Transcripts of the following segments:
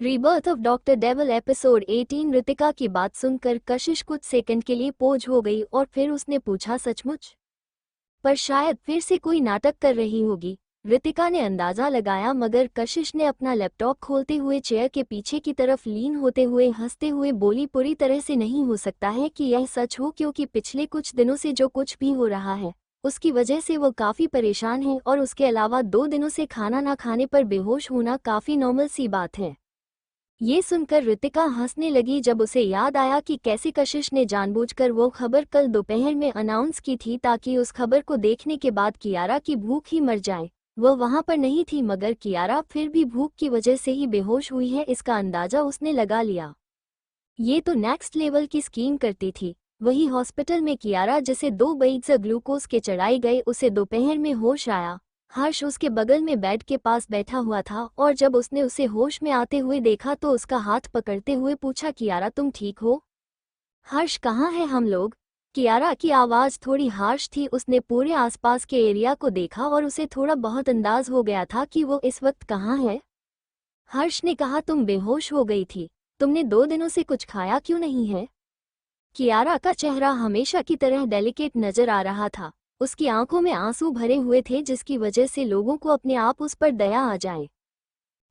Rebirth of doctor devil episode 18। Ritika की बात सुनकर कशिश कुछ सेकंड के लिए पोज हो गई और फिर उसने पूछा, सचमुच? पर शायद फिर से कोई नाटक कर रही होगी, ऋतिका ने अंदाजा लगाया। मगर कशिश ने अपना लैपटॉप खोलते हुए चेयर के पीछे की तरफ लीन होते हुए हंसते हुए बोली, पूरी तरह से नहीं हो सकता है कि यह सच हो, क्योंकि पिछले कुछ दिनों से जो कुछ भी हो रहा है उसकी वजह से वो काफ़ी परेशान है, और उसके अलावा 2 दिनों से खाना ना खाने पर बेहोश होना काफ़ी नॉर्मल सी बात है। ये सुनकर ऋतिका हंसने लगी जब उसे याद आया कि कैसे कशिश ने जानबूझकर वो खबर कल दोपहर में अनाउंस की थी ताकि उस खबर को देखने के बाद कियारा की भूख ही मर जाए। वह वहां पर नहीं थी, मगर कियारा फिर भी भूख की वजह से ही बेहोश हुई है, इसका अंदाजा उसने लगा लिया। ये तो नेक्स्ट लेवल की स्कीम करती थी। वही हॉस्पिटल में कियारा जिसे 2 बैग्स ग्लूकोज के चढ़ाई गए, उसे दोपहर में होश आया। हर्ष उसके बगल में बेड के पास बैठा हुआ था, और जब उसने उसे होश में आते हुए देखा तो उसका हाथ पकड़ते हुए पूछा, कियारा तुम ठीक हो? हर्ष, कहाँ है हम लोग? कियारा की आवाज़ थोड़ी हार्श थी। उसने पूरे आसपास के एरिया को देखा और उसे थोड़ा बहुत अंदाज हो गया था कि वो इस वक्त कहाँ है। हर्ष ने कहा, तुम बेहोश हो गई थी। तुमने 2 दिनों से कुछ खाया क्यों नहीं है? कियारा का चेहरा हमेशा की तरह डेलिकेट नजर आ रहा था। उसकी आंखों में आंसू भरे हुए थे, जिसकी वजह से लोगों को अपने आप उस पर दया आ जाए।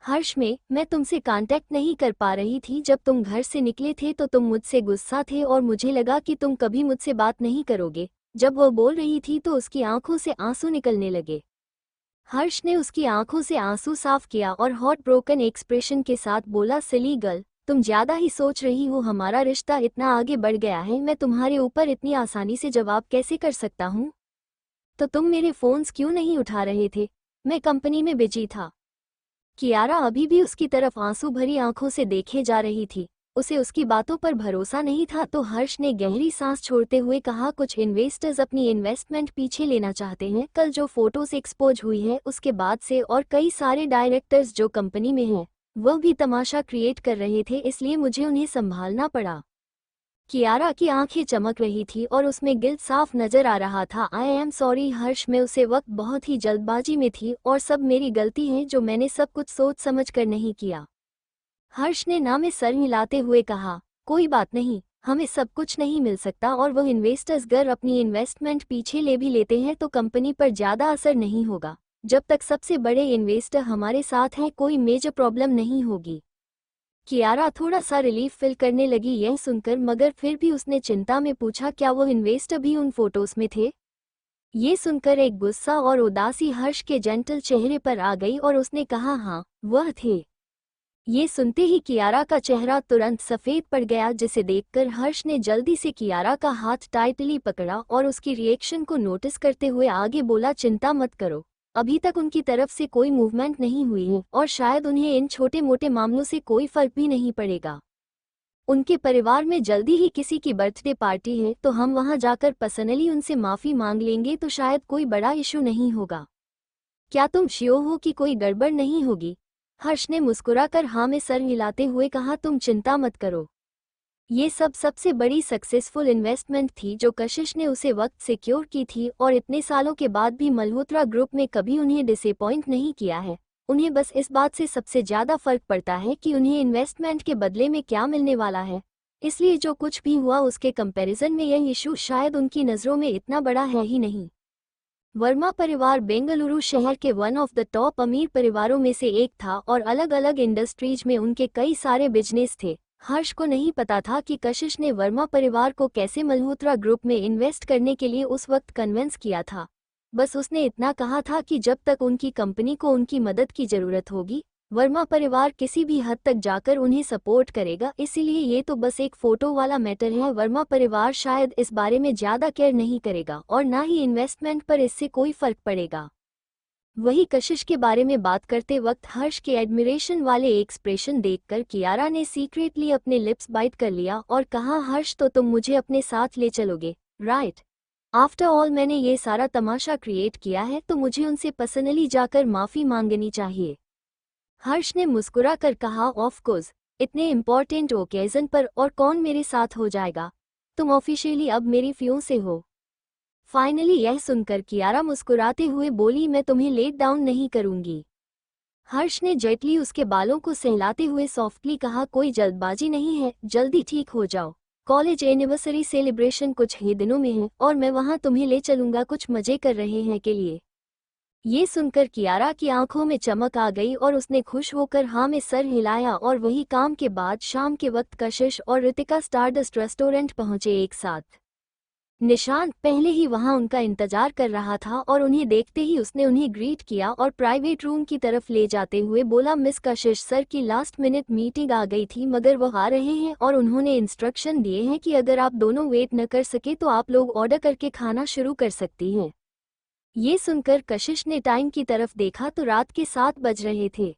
हर्ष, मैं तुमसे कांटेक्ट नहीं कर पा रही थी। जब तुम घर से निकले थे तो तुम मुझसे गुस्सा थे और मुझे लगा कि तुम कभी मुझसे बात नहीं करोगे। जब वह बोल रही थी तो उसकी आंखों से आंसू निकलने लगे। हर्ष ने उसकी आंखों से आंसू साफ किया और हॉट ब्रोकन एक्सप्रेशन के साथ बोला, सिली गर्ल, तुम ज्यादा ही सोच रही हो। हमारा रिश्ता इतना आगे बढ़ गया है, मैं तुम्हारे ऊपर इतनी आसानी से जवाब कैसे कर सकता हूँ? तो तुम मेरे फोन्स क्यों नहीं उठा रहे थे? मैं कंपनी में बिजी था। कियारा अभी भी उसकी तरफ आंसू भरी आंखों से देखे जा रही थी। उसे उसकी बातों पर भरोसा नहीं था। तो हर्ष ने गहरी सांस छोड़ते हुए कहा, कुछ इन्वेस्टर्स अपनी इन्वेस्टमेंट पीछे लेना चाहते हैं। कल जो फोटोज एक्सपोज हुई है उसके बाद से, और कई सारे डायरेक्टर्स जो कंपनी में हैं वह भी तमाशा क्रिएट कर रहे थे, इसलिए मुझे उन्हें संभालना पड़ा। कियारा की आंखें चमक रही थी और उसमें गिल्ट साफ नजर आ रहा था। आई एम सॉरी हर्ष, मैं उसे वक्त बहुत ही जल्दबाजी में थी और सब मेरी गलती है जो मैंने सब कुछ सोच समझ कर नहीं किया। हर्ष ने ना में सर हिलाते हुए कहा, कोई बात नहीं, हमें सब कुछ नहीं मिल सकता, और वह इन्वेस्टर्स अगर अपनी इन्वेस्टमेंट पीछे ले भी लेते हैं तो कंपनी पर ज़्यादा असर नहीं होगा। जब तक सबसे बड़े इन्वेस्टर हमारे साथ हैं कोई मेजर प्रॉब्लम नहीं होगी। कियारा थोड़ा सा रिलीफ फील करने लगी यह सुनकर, मगर फिर भी उसने चिंता में पूछा, क्या वो इन्वेस्टर भी उन फोटोज में थे? ये सुनकर एक गुस्सा और उदासी हर्ष के जेंटल चेहरे पर आ गई और उसने कहा, हाँ वह थे। ये सुनते ही कियारा का चेहरा तुरंत सफ़ेद पड़ गया, जिसे देखकर हर्ष ने जल्दी से कियारा का हाथ टाइटली पकड़ा और उसकी रिएक्शन को नोटिस करते हुए आगे बोला, चिंता मत करो, अभी तक उनकी तरफ से कोई मूवमेंट नहीं हुई है और शायद उन्हें इन छोटे मोटे मामलों से कोई फर्क भी नहीं पड़ेगा। उनके परिवार में जल्दी ही किसी की बर्थडे पार्टी है, तो हम वहां जाकर पर्सनली उनसे माफ़ी मांग लेंगे, तो शायद कोई बड़ा इशू नहीं होगा। क्या तुम श्योर हो कि कोई गड़बड़ नहीं होगी? हर्ष ने मुस्कुराकर हाँ में सर हिलाते हुए कहा, तुम चिंता मत करो। ये सब सबसे बड़ी सक्सेसफुल इन्वेस्टमेंट थी जो कशिश ने उसे वक्त सिक्योर की थी, और इतने सालों के बाद भी मल्होत्रा ग्रुप ने कभी उन्हें डिसअपॉइंट नहीं किया है। उन्हें बस इस बात से सबसे ज़्यादा फर्क पड़ता है कि उन्हें इन्वेस्टमेंट के बदले में क्या मिलने वाला है। इसलिए जो कुछ भी हुआ उसके कंपैरिजन में यह इशू शायद उनकी नज़रों में इतना बड़ा है ही नहीं। वर्मा परिवार बेंगलुरु शहर के वन ऑफ द टॉप अमीर परिवारों में से एक था और अलग अलग इंडस्ट्रीज में उनके कई सारे बिजनेस थे। हर्ष को नहीं पता था कि कशिश ने वर्मा परिवार को कैसे मल्होत्रा ग्रुप में इन्वेस्ट करने के लिए उस वक्त कन्विंस किया था। बस उसने इतना कहा था कि जब तक उनकी कंपनी को उनकी मदद की ज़रूरत होगी, वर्मा परिवार किसी भी हद तक जाकर उन्हें सपोर्ट करेगा। इसीलिए ये तो बस एक फ़ोटो वाला मैटर है। वर्मा परिवार शायद इस बारे में ज़्यादा केयर नहीं करेगा और ना ही इन्वेस्टमेंट पर इससे कोई फ़र्क पड़ेगा। वही कशिश के बारे में बात करते वक्त हर्ष के एडमिरेशन वाले एक्सप्रेशन देखकर कियारा ने सीक्रेटली अपने लिप्स बाइट कर लिया और कहा, हर्ष तो तुम मुझे अपने साथ ले चलोगे, राइट? आफ्टर ऑल मैंने ये सारा तमाशा क्रिएट किया है, तो मुझे उनसे पर्सनली जाकर माफ़ी मांगनी चाहिए। हर्ष ने मुस्कुरा कर कहा, ऑफ कोर्स, इतने इम्पोर्टेंट ओकेजन पर और कौन मेरे साथ हो जाएगा? तुम ऑफिशियली अब मेरी फियांसे हो। फाइनली यह सुनकर कियारा मुस्कुराते हुए बोली, मैं तुम्हें लेट डाउन नहीं करूंगी। हर्ष ने जेटली उसके बालों को सहलाते हुए सॉफ्टली कहा, कोई जल्दबाजी नहीं है, जल्दी ठीक हो जाओ। कॉलेज एनिवर्सरी सेलिब्रेशन कुछ ही दिनों में है और मैं वहां तुम्हें ले चलूंगा कुछ मजे कर रहे हैं के लिए। ये सुनकर कियारा की आंखों में चमक आ गई और उसने खुश होकर हाँ में सर हिलाया। और वही काम के बाद शाम के वक्त कशिश और रितिका स्टारडस्ट रेस्टोरेंट पहुंचे एक साथ। निशांत पहले ही वहां उनका इंतजार कर रहा था और उन्हें देखते ही उसने उन्हें ग्रीट किया और प्राइवेट रूम की तरफ ले जाते हुए बोला, मिस कशिश सर की लास्ट मिनट मीटिंग आ गई थी मगर वो आ रहे हैं और उन्होंने इंस्ट्रक्शन दिए हैं कि अगर आप दोनों वेट न कर सके तो आप लोग ऑर्डर करके खाना शुरू कर सकती हैं। ये सुनकर कशिश ने टाइम की तरफ देखा तो रात के 7 बज रहे थे।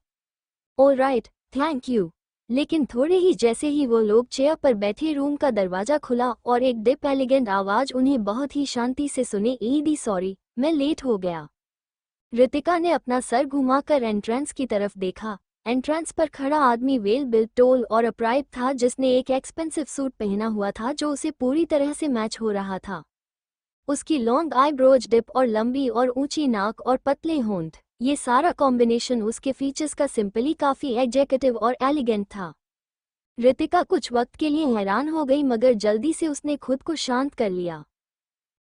Alright, thank you. लेकिन थोड़े ही जैसे ही वो लोग चेयर पर बैठे रूम का दरवाजा खुला और एक डिप एलिगेंट आवाज उन्हें बहुत ही शांति से सुने, ईदी सॉरी मैं लेट हो गया। रितिका ने अपना सर घुमाकर एंट्रेंस की तरफ देखा। एंट्रेंस पर खड़ा आदमी वेल बिल्ट, टोल और अपराइट था जिसने एक एक्सपेंसिव सूट पहना हुआ था जो उसे पूरी तरह से मैच हो रहा था। उसकी लॉन्ग आईब्रोज डिप और लंबी और ऊंची नाक और पतले होंठ, ये सारा कॉम्बिनेशन उसके फीचर्स का सिंपली काफी एग्जेक्टिव और एलिगेंट था। रितिका कुछ वक्त के लिए हैरान हो गई मगर जल्दी से उसने खुद को शांत कर लिया।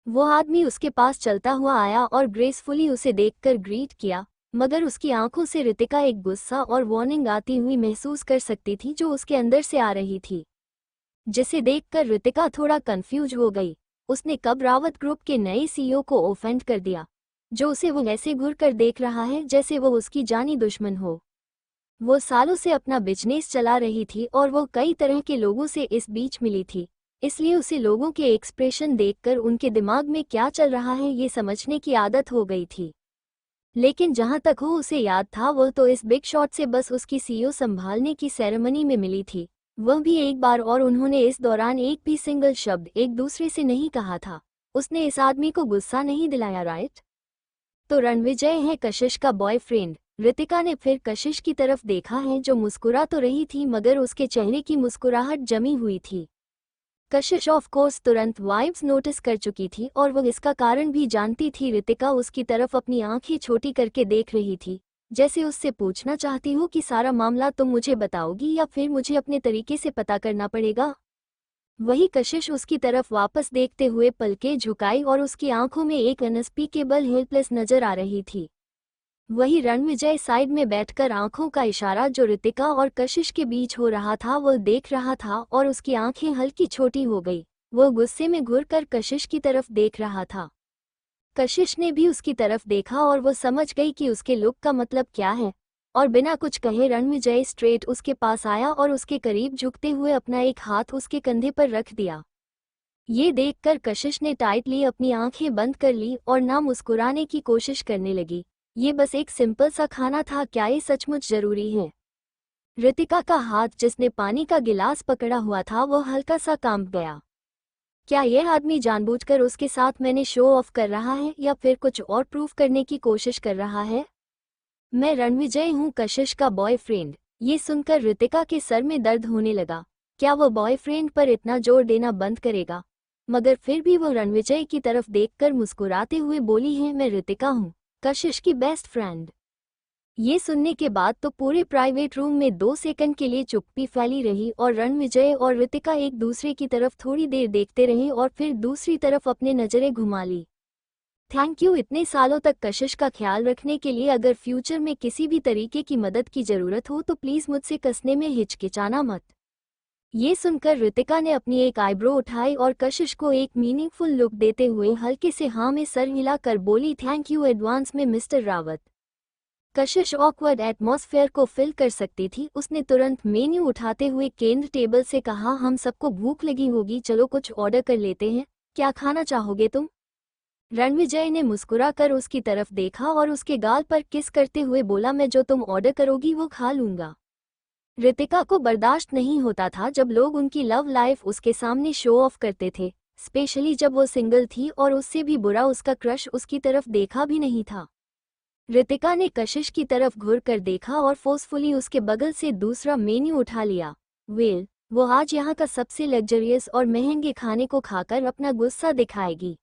वो आदमी उसके पास चलता हुआ आया और ग्रेसफुली उसे देखकर ग्रीट किया, मगर उसकी आंखों से रितिका एक गुस्सा और वार्निंग आती हुई महसूस कर सकती थी जो उसके अंदर से आ रही थी, जिसे देखकर रितिका थोड़ा कंफ्यूज हो गई। उसने कब रावत ग्रुप के नए सीईओ को ऑफेंड कर दिया, जो उसे वो ऐसे घूर कर देख रहा है जैसे वो उसकी जानी दुश्मन हो। वो सालों से अपना बिजनेस चला रही थी और वो कई तरह के लोगों से इस बीच मिली थी, इसलिए उसे लोगों के एक्सप्रेशन देखकर उनके दिमाग में क्या चल रहा है ये समझने की आदत हो गई थी। लेकिन जहां तक हो उसे याद था वो तो इस बिग शॉट से बस उसकी सीईओ संभालने की सेरेमनी में मिली थी, वह भी एक बार, और उन्होंने इस दौरान एक भी सिंगल शब्द एक दूसरे से नहीं कहा था। उसने इस आदमी को गुस्सा नहीं दिलाया, राइट? तो रणविजय है कशिश का बॉयफ्रेंड। रितिका ने फिर कशिश की तरफ देखा है जो मुस्कुरा तो रही थी मगर उसके चेहरे की मुस्कुराहट जमी हुई थी। कशिश ऑफ कोर्स तुरंत वाइब्स नोटिस कर चुकी थी और वो इसका कारण भी जानती थी। रितिका उसकी तरफ अपनी आंखें छोटी करके देख रही थी, जैसे उससे पूछना चाहती हो कि सारा मामला तुम मुझे बताओगी या फिर मुझे अपने तरीके से पता करना पड़ेगा। वही कशिश उसकी तरफ वापस देखते हुए पलकें झुकाई और उसकी आंखों में एक अनस्पीकेबल हेल्पलेस नजर आ रही थी। वही रणविजय साइड में बैठकर आंखों का इशारा जो रितिका और कशिश के बीच हो रहा था वो देख रहा था और उसकी आंखें हल्की छोटी हो गई। वो गुस्से में घूरकर कशिश की तरफ देख रहा था। कशिश ने भी उसकी तरफ देखा और वो समझ गई कि उसके लुक का मतलब क्या है, और बिना कुछ कहे रणविजय स्ट्रेट उसके पास आया और उसके करीब झुकते हुए अपना एक हाथ उसके कंधे पर रख दिया। ये देखकर कशिश ने टाइटली अपनी आंखें बंद कर ली और ना मुस्कुराने की कोशिश करने लगी। ये बस एक सिंपल सा खाना था, क्या ये सचमुच जरूरी है? रितिका का हाथ जिसने पानी का गिलास पकड़ा हुआ था वो हल्का सा कांप गया। क्या यह आदमी जानबूझकर उसके साथ मैंने शो ऑफ कर रहा है या फिर कुछ और प्रूफ करने की कोशिश कर रहा है? मैं रणविजय हूँ, कशिश का बॉयफ्रेंड। ये सुनकर रितिका के सर में दर्द होने लगा। क्या वो बॉयफ्रेंड पर इतना जोर देना बंद करेगा? मगर फिर भी वो रणविजय की तरफ देखकर मुस्कुराते हुए बोली है, मैं रितिका हूँ, कशिश की बेस्ट फ्रेंड। ये सुनने के बाद तो पूरे प्राइवेट रूम में 2 सेकंड के लिए चुप्पी फैली रही और रणविजय और रितिका एक दूसरे की तरफ थोड़ी देर देखते रहे और फिर दूसरी तरफ अपने नजरें घुमा ली। थैंक यू इतने सालों तक कशिश का ख्याल रखने के लिए। अगर फ्यूचर में किसी भी तरीके की मदद की जरूरत हो तो प्लीज मुझसे कसने में हिचकिचाना मत। ये सुनकर रितिका ने अपनी एक आईब्रो उठाई और कशिश को एक मीनिंगफुल लुक देते हुए हल्के से हाँ में सर हिलाकर बोली, थैंक यू एडवांस में मिस्टर रावत। कशिश ऑकवर्ड एटमॉस्फेयर को फिल कर सकती थी। उसने तुरंत मेन्यू उठाते हुए केंद्र टेबल से कहा, हम सबको भूख लगी होगी, चलो कुछ ऑर्डर कर लेते हैं, क्या खाना चाहोगे तुम? रणविजय ने मुस्कुराकर उसकी तरफ देखा और उसके गाल पर किस करते हुए बोला, मैं जो तुम ऑर्डर करोगी वो खा लूंगा। रितिका को बर्दाश्त नहीं होता था जब लोग उनकी लव लाइफ उसके सामने शो ऑफ करते थे, स्पेशली जब वो सिंगल थी, और उससे भी बुरा उसका क्रश उसकी तरफ देखा भी नहीं था। रितिका ने कशिश की तरफ घूर कर देखा और फोर्सफुली उसके बगल से दूसरा मेन्यू उठा लिया। वेल, वो आज यहाँ का सबसे लग्जरियस और महंगे खाने को खाकर अपना गुस्सा दिखाएगी।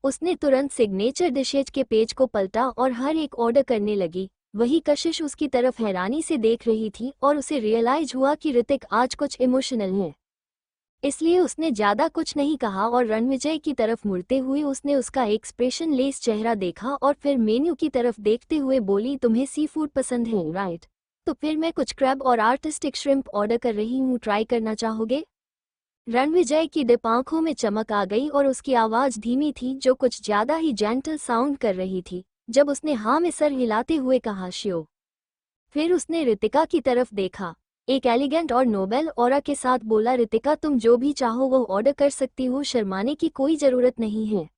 उसने तुरंत सिग्नेचर डिशेज के पेज को पलटा और हर एक ऑर्डर करने लगी। वही कशिश उसकी तरफ हैरानी से देख रही थी और उसे रियलाइज हुआ कि ऋतिक आज कुछ इमोशनल है। इसलिए उसने ज्यादा कुछ नहीं कहा और रणविजय की तरफ मुड़ते हुए उसने उसका एक्सप्रेशन लेस चेहरा देखा और फिर मेन्यू की तरफ देखते हुए बोली, तुम्हें सी फूड पसंद है राइट? तो फिर मैं कुछ क्रैब और आर्टिस्टिक श्रिम्प ऑर्डर कर रही हूँ, ट्राई करना चाहोगे? रणविजय की डिप आंखों में चमक आ गई और उसकी आवाज धीमी थी जो कुछ ज्यादा ही जेंटल साउंड कर रही थी जब उसने हाँ में सर हिलाते हुए कहा श्योर। फिर उसने ऋतिका की तरफ देखा, एक एलिगेंट और नोबेल ऑरा के साथ बोला, ऋतिका तुम जो भी चाहो वो ऑर्डर कर सकती हो, शर्माने की कोई जरूरत नहीं है।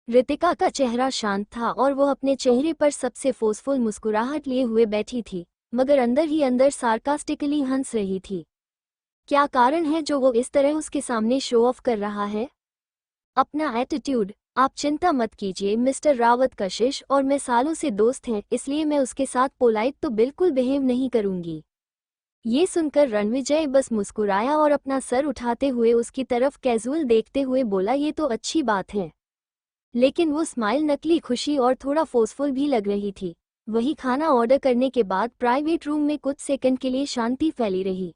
ऋतिका का चेहरा शांत था और वो अपने चेहरे पर सबसे फोर्सफुल मुस्कुराहट लिए हुए बैठी थी, मगर अंदर ही अंदर सार्कास्टिकली हंस रही थी। क्या कारण है जो वो इस तरह उसके सामने शो ऑफ कर रहा है? अपना एटीट्यूड। आप चिंता मत कीजिए मिस्टर रावत, कशिश और मैं सालों से दोस्त हैं, इसलिए मैं उसके साथ पोलाइट तो बिल्कुल बिहेव नहीं करूंगी। ये सुनकर रणविजय बस मुस्कुराया और अपना सर उठाते हुए उसकी तरफ कैजुअल देखते हुए बोला, ये तो अच्छी बात है। लेकिन वो स्माइल नकली खुशी और थोड़ा फोर्सफुल भी लग रही थी। वही खाना ऑर्डर करने के बाद प्राइवेट रूम में कुछ सेकंड के लिए शांति फैली रही।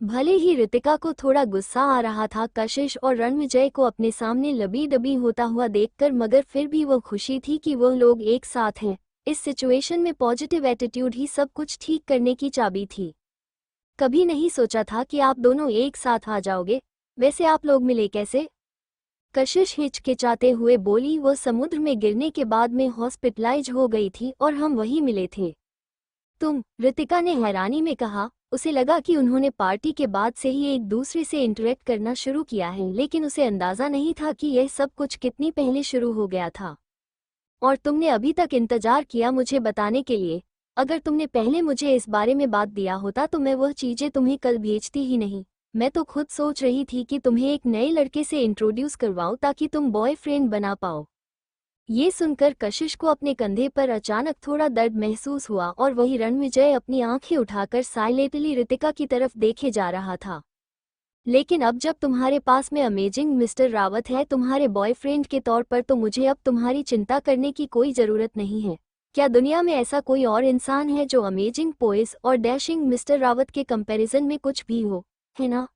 भले ही ऋतिका को थोड़ा गुस्सा आ रहा था कशिश और रणविजय को अपने सामने लबी डबी होता हुआ देखकर, मगर फिर भी वो खुशी थी कि वो लोग एक साथ हैं। इस सिचुएशन में पॉजिटिव एटीट्यूड ही सब कुछ ठीक करने की चाबी थी। कभी नहीं सोचा था कि आप दोनों एक साथ आ जाओगे। वैसे आप लोग मिले कैसे? कशिश हिचकिचाते हुए बोली, वो समुद्र में गिरने के बाद में हॉस्पिटलाइज हो गई थी और हम वहीं मिले थे। तुम? ऋतिका ने हैरानी में कहा। उसे लगा कि उन्होंने पार्टी के बाद से ही एक दूसरे से इंटरेक्ट करना शुरू किया है, लेकिन उसे अंदाजा नहीं था कि यह सब कुछ कितनी पहले शुरू हो गया था। और तुमने अभी तक इंतजार किया मुझे बताने के लिए। अगर तुमने पहले मुझे इस बारे में बात दिया होता तो मैं वह चीजें तुम्हें कल भेजती ही नहीं। मैं तो खुद सोच रही थी कि तुम्हें एक नए लड़के से इंट्रोड्यूस करवाऊं ताकि तुम बॉयफ्रेंड बना पाओ। ये सुनकर कशिश को अपने कंधे पर अचानक थोड़ा दर्द महसूस हुआ और वही रणविजय अपनी आंखें उठाकर साइलेंटली ऋतिका की तरफ देखे जा रहा था। लेकिन अब जब तुम्हारे पास में अमेजिंग मिस्टर रावत है तुम्हारे बॉयफ्रेंड के तौर पर, तो मुझे अब तुम्हारी चिंता करने की कोई ज़रूरत नहीं है। क्या दुनिया में ऐसा कोई और इंसान है जो अमेजिंग पोइस और डैशिंग मिस्टर रावत के कंपैरिजन में कुछ भी हो, है ना?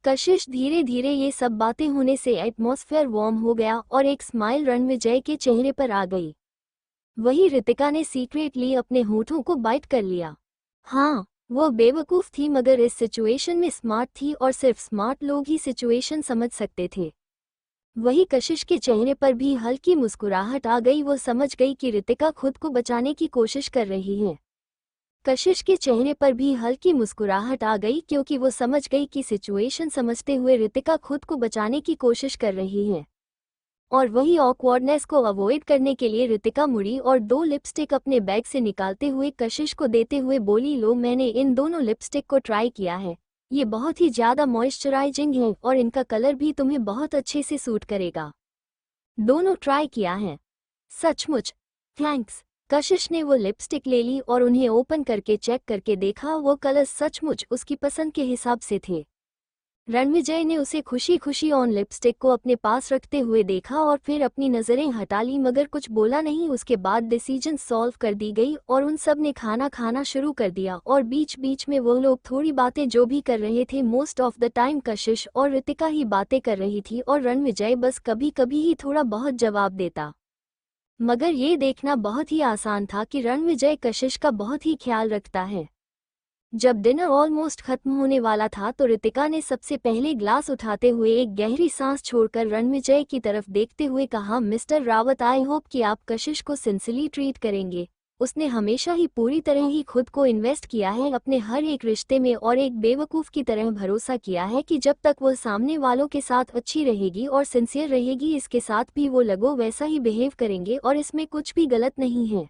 कशिश धीरे धीरे ये सब बातें होने से एटमॉस्फेयर वार्म हो गया और एक स्माइल रणविजय के चेहरे पर आ गई। वही ऋतिका ने सीक्रेटली अपने होठों को बाइट कर लिया। हाँ, वो बेवकूफ़ थी मगर इस सिचुएशन में स्मार्ट थी और सिर्फ स्मार्ट लोग ही सिचुएशन समझ सकते थे। वही कशिश के चेहरे पर भी हल्की मुस्कुराहट आ गई। वो समझ गई कि ऋतिका खुद को बचाने की कोशिश कर रही है। कशिश के चेहरे पर भी हल्की मुस्कुराहट आ गई क्योंकि वो समझ गई कि सिचुएशन समझते हुए ऋतिका खुद को बचाने की कोशिश कर रही है। और वही ऑकवर्डनेस को अवॉइड करने के लिए ऋतिका मुड़ी और 2 लिपस्टिक अपने बैग से निकालते हुए कशिश को देते हुए बोली, लो मैंने इन दोनों लिपस्टिक को ट्राई किया है। ये बहुत ही ज़्यादा मॉइस्चराइजिंग है और इनका कलर भी तुम्हें बहुत अच्छे से सूट करेगा। दोनों ट्राई किया है? सचमुच? थैंक्स। कशिश ने वो लिपस्टिक ले ली और उन्हें ओपन करके चेक करके देखा। वो कलर सचमुच उसकी पसंद के हिसाब से थे। रणविजय ने उसे खुशी खुशी ऑन लिपस्टिक को अपने पास रखते हुए देखा और फिर अपनी नज़रें हटा ली मगर कुछ बोला नहीं। उसके बाद डिसीजन सॉल्व कर दी गई और उन सब ने खाना खाना शुरू कर दिया और बीच बीच में वो लोग थोड़ी बातें जो भी कर रहे थे, मोस्ट ऑफ द टाइम कशिश और ऋतिका ही बातें कर रही थी और रणविजय बस कभी कभी ही थोड़ा बहुत जवाब देता। मगर ये देखना बहुत ही आसान था कि रणविजय कशिश का बहुत ही ख्याल रखता है। जब डिनर ऑलमोस्ट खत्म होने वाला था तो ऋतिका ने सबसे पहले ग्लास उठाते हुए एक गहरी सांस छोड़कर रणविजय की तरफ देखते हुए कहा, मिस्टर रावत आई होप कि आप कशिश को सिंसियरली ट्रीट करेंगे। उसने हमेशा ही पूरी तरह ही खुद को इन्वेस्ट किया है अपने हर एक रिश्ते में और एक बेवकूफ़ की तरह भरोसा किया है कि जब तक वो सामने वालों के साथ अच्छी रहेगी और सिंसियर रहेगी इसके साथ भी वो लगो वैसा ही बिहेव करेंगे और इसमें कुछ भी गलत नहीं है।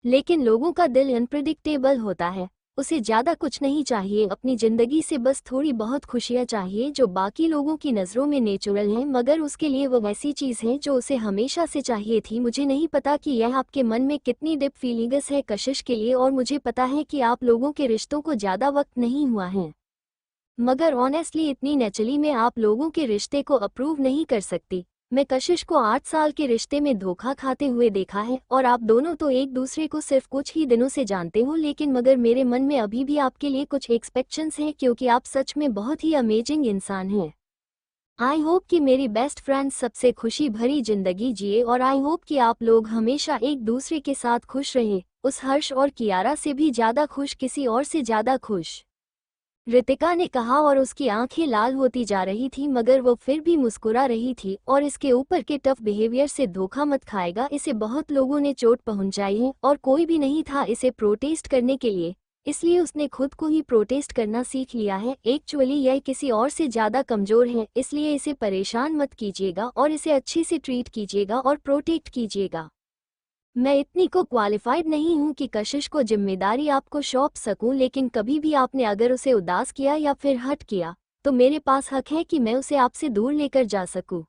लेकिन लोगों का दिल अनप्रिडिक्टेबल होता है। उसे ज़्यादा कुछ नहीं चाहिए अपनी ज़िंदगी से, बस थोड़ी बहुत खुशियाँ चाहिए जो बाकी लोगों की नज़रों में नेचुरल हैं, मगर उसके लिए वो वैसी चीज़ है जो उसे हमेशा से चाहिए थी। मुझे नहीं पता कि यह आपके मन में कितनी डिप फीलिंग्स है कशिश के लिए, और मुझे पता है कि आप लोगों के रिश्तों को ज़्यादा वक्त नहीं हुआ है, मगर ऑनेस्टली इतनी नेचुरली मैं आप लोगों के रिश्ते को अप्रूव नहीं कर सकती। मैं कशिश को 8 साल के रिश्ते में धोखा खाते हुए देखा है और आप दोनों तो एक दूसरे को सिर्फ कुछ ही दिनों से जानते हो, लेकिन मगर मेरे मन में अभी भी आपके लिए कुछ एक्सपेक्टेशंस हैं क्योंकि आप सच में बहुत ही अमेजिंग इंसान हैं। आई होप कि मेरी बेस्ट फ्रेंड सबसे खुशी भरी जिंदगी जिए और आई होप कि आप लोग हमेशा एक दूसरे के साथ खुश रहें, उस हर्ष और कियारा से भी ज़्यादा खुश, किसी और से ज़्यादा खुश, रितिका ने कहा और उसकी आंखें लाल होती जा रही थी मगर वो फिर भी मुस्कुरा रही थी। और इसके ऊपर के टफ बिहेवियर से धोखा मत खाएगा, इसे बहुत लोगों ने चोट पहुंचाई है और कोई भी नहीं था इसे प्रोटेस्ट करने के लिए, इसलिए उसने खुद को ही प्रोटेस्ट करना सीख लिया है। एक्चुअली यह किसी और से ज़्यादा कमज़ोर है, इसलिए इसे परेशान मत कीजिएगा और इसे अच्छे से ट्रीट कीजिएगा और प्रोटेक्ट कीजिएगा। मैं इतनी को क्वालिफाइड नहीं हूँ कि कशिश को जिम्मेदारी आपको सौंप सकूं, लेकिन कभी भी आपने अगर उसे उदास किया या फिर हर्ट किया तो मेरे पास हक है कि मैं उसे आपसे दूर लेकर जा सकूं।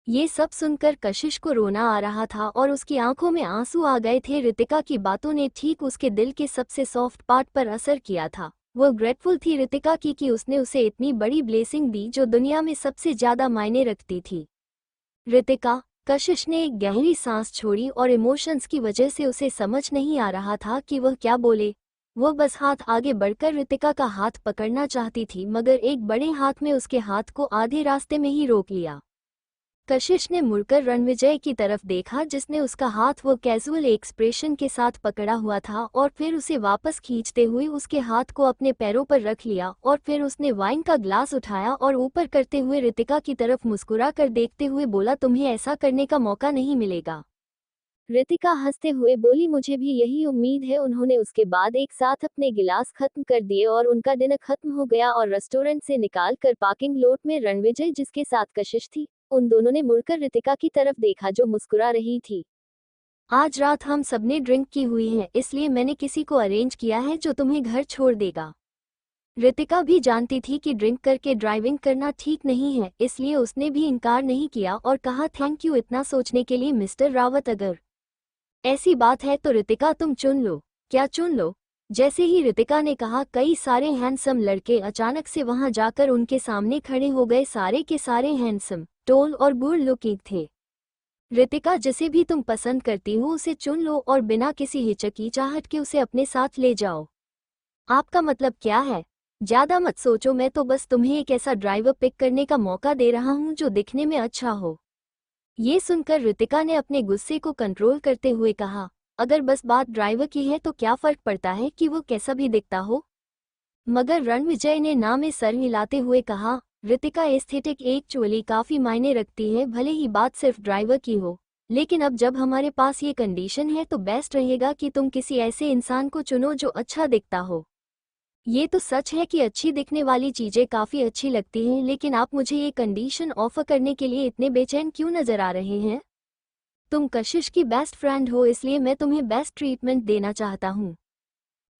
ये सब सुनकर कशिश को रोना आ रहा था और उसकी आंखों में आंसू आ गए थे। रितिका की बातों ने ठीक उसके दिल के सबसे सॉफ्ट पार्ट पर असर किया था। वो ग्रेटफुल थी रितिका की कि उसने उसे इतनी बड़ी ब्लेसिंग दी जो दुनिया में सबसे ज़्यादा मायने रखती थी। रितिका, कशिश ने एक गहरी सांस छोड़ी और इमोशंस की वजह से उसे समझ नहीं आ रहा था कि वह क्या बोले। वो बस हाथ आगे बढ़कर रितिका का हाथ पकड़ना चाहती थी मगर एक बड़े हाथ में उसके हाथ को आधे रास्ते में ही रोक लिया। कशिश ने मुड़कर रणविजय की तरफ देखा जिसने उसका हाथ वो कैजुअल एक्सप्रेशन के साथ पकड़ा हुआ था और फिर उसे वापस खींचते हुए उसके हाथ को अपने पैरों पर रख लिया और फिर उसने वाइन का ग्लास उठाया और ऊपर करते हुए रितिका की तरफ मुस्कुरा कर देखते हुए बोला, तुम्हें ऐसा करने का मौका नहीं मिलेगा। रितिका हंसते हुए बोली, मुझे भी यही उम्मीद है। उन्होंने उसके बाद एक साथ अपने गिलास खत्म कर दिए और उनका डिनर खत्म हो गया और रेस्टोरेंट से निकाल कर पार्किंग लॉट में रणविजय जिसके साथ कशिश थी, उन दोनों ने मुड़कर रितिका की तरफ देखा जो मुस्कुरा रही थी। आज रात हम सबने ड्रिंक की हुई है, इसलिए मैंने किसी को अरेंज किया है जो तुम्हें घर छोड़ देगा। रितिका भी जानती थी कि ड्रिंक करके ड्राइविंग करना ठीक नहीं है, इसलिए उसने भी इनकार नहीं किया और कहा, थैंक यू इतना सोचने के लिए मिस्टर रावत। अगर ऐसी बात है तो रितिका तुम चुन लो। क्या चुन लो? जैसे ही रितिका ने कहा, कई सारे हैंडसम लड़के अचानक से वहां जाकर उनके सामने खड़े हो गए। सारे के सारे हैंडसम, टोल और गुड लुकिंग थे। रितिका, जिसे भी तुम पसंद करती हो उसे चुन लो और बिना किसी हिचकिचाहट के उसे अपने साथ ले जाओ। आपका मतलब क्या है? ज्यादा मत सोचो, मैं तो बस तुम्हें एक ऐसा ड्राइवर पिक करने का मौका दे रहा हूँ जो दिखने में अच्छा हो। ये सुनकर रितिका ने अपने गुस्से को कंट्रोल करते हुए कहा, अगर बस बात ड्राइवर की है तो क्या फर्क पड़ता है कि वो कैसा भी दिखता हो। मगर रणविजय ने ना में सर हिलाते हुए कहा, रितिका, एस्थेटिक एक्चुअली काफी मायने रखती है, भले ही बात सिर्फ ड्राइवर की हो, लेकिन अब जब हमारे पास ये कंडीशन है तो बेस्ट रहेगा कि तुम किसी ऐसे इंसान को चुनो जो अच्छा दिखता हो। ये तो सच है कि अच्छी दिखने वाली चीजें काफी अच्छी लगती हैं, लेकिन आप मुझे ये कंडीशन ऑफर करने के लिए इतने बेचैन क्यों नजर आ रहे हैं? तुम कशिश की बेस्ट फ्रेंड हो, इसलिए मैं तुम्हें बेस्ट ट्रीटमेंट देना चाहता हूँ।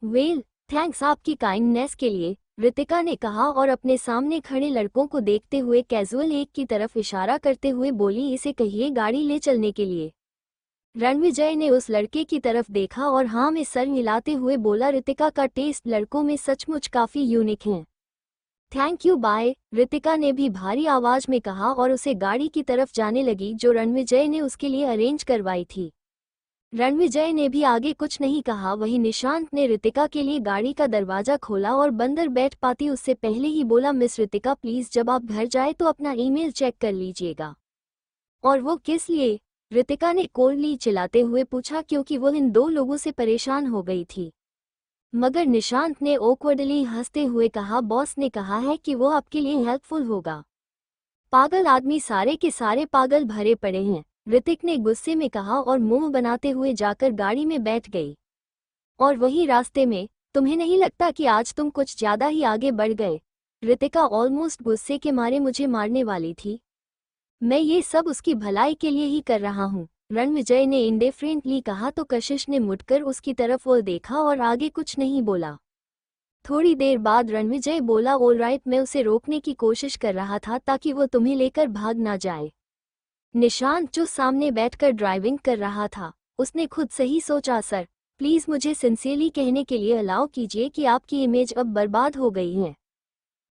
वेल, थैंक्स आपकी काइंडनेस के लिए, रितिका ने कहा और अपने सामने खड़े लड़कों को देखते हुए कैजुअल एक की तरफ इशारा करते हुए बोली, इसे कहिए गाड़ी ले चलने के लिए। रणविजय ने उस लड़के की तरफ देखा और हाँ में सर हिलाते हुए बोला, रितिका का टेस्ट लड़कों में सचमुच काफी यूनिक है। थैंक यू, बाय, रितिका ने भी भारी आवाज में कहा और उसे गाड़ी की तरफ जाने लगी जो रणविजय ने उसके लिए अरेंज करवाई थी। रणविजय ने भी आगे कुछ नहीं कहा। वहीं निशांत ने रितिका के लिए गाड़ी का दरवाजा खोला और बंदर बैठ पाती उससे पहले ही बोला, मिस रितिका प्लीज जब आप घर जाए तो अपना ईमेल चेक कर लीजिएगा। और वो किस लिए? रितिका ने कोल्डली चिल्लाते हुए पूछा क्योंकि वो इन दो लोगों से परेशान हो गई थी। मगर निशांत ने ऑकवर्डली हंसते हुए कहा, बॉस ने कहा है कि वो आपके लिए हेल्पफुल होगा। पागल आदमी, सारे के सारे पागल भरे पड़े हैं, ऋतिक ने गुस्से में कहा और मुंह बनाते हुए जाकर गाड़ी में बैठ गई। और वहीं रास्ते में, तुम्हें नहीं लगता कि आज तुम कुछ ज्यादा ही आगे बढ़ गए? ऋतिका ऑलमोस्ट गुस्से के मारे मुझे मारने वाली थी। मैं ये सब उसकी भलाई के लिए ही कर रहा हूँ, रणविजय ने इंडिफरेंटली कहा तो कशिश ने मुड़कर उसकी तरफ वो देखा और आगे कुछ नहीं बोला। थोड़ी देर बाद रणविजय बोला, ऑलराइट, मैं उसे रोकने की कोशिश कर रहा था ताकि वो तुम्हें लेकर भाग ना जाए। निशांत जो सामने बैठकर ड्राइविंग कर रहा था, उसने खुद सही सोचा, सर प्लीज मुझे सिंसियरली कहने के लिए अलाउ कीजिए कि आपकी इमेज अब बर्बाद हो गई है।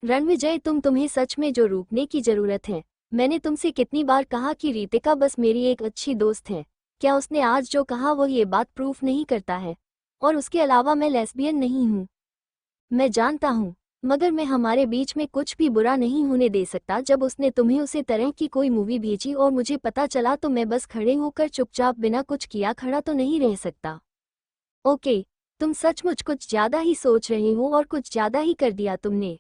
रणविजय, तुम्हें सच में जो रोकने की जरूरत है मैंने तुमसे कितनी बार कहा कि रितिका बस मेरी एक अच्छी दोस्त है। क्या उसने आज जो कहा वो ये बात प्रूफ नहीं करता है? और उसके अलावा मैं लेस्बियन नहीं हूँ। मैं जानता हूँ, मगर मैं हमारे बीच में कुछ भी बुरा नहीं होने दे सकता। जब उसने तुम्हें उसे तरह की कोई मूवी भेजी और मुझे पता चला तो मैं बस खड़े होकर चुपचाप बिना कुछ किया खड़ा तो नहीं रह सकता। ओके, तुम सचमुच कुछ ज्यादा ही सोच रहे हो और कुछ ज्यादा ही कर दिया तुमने।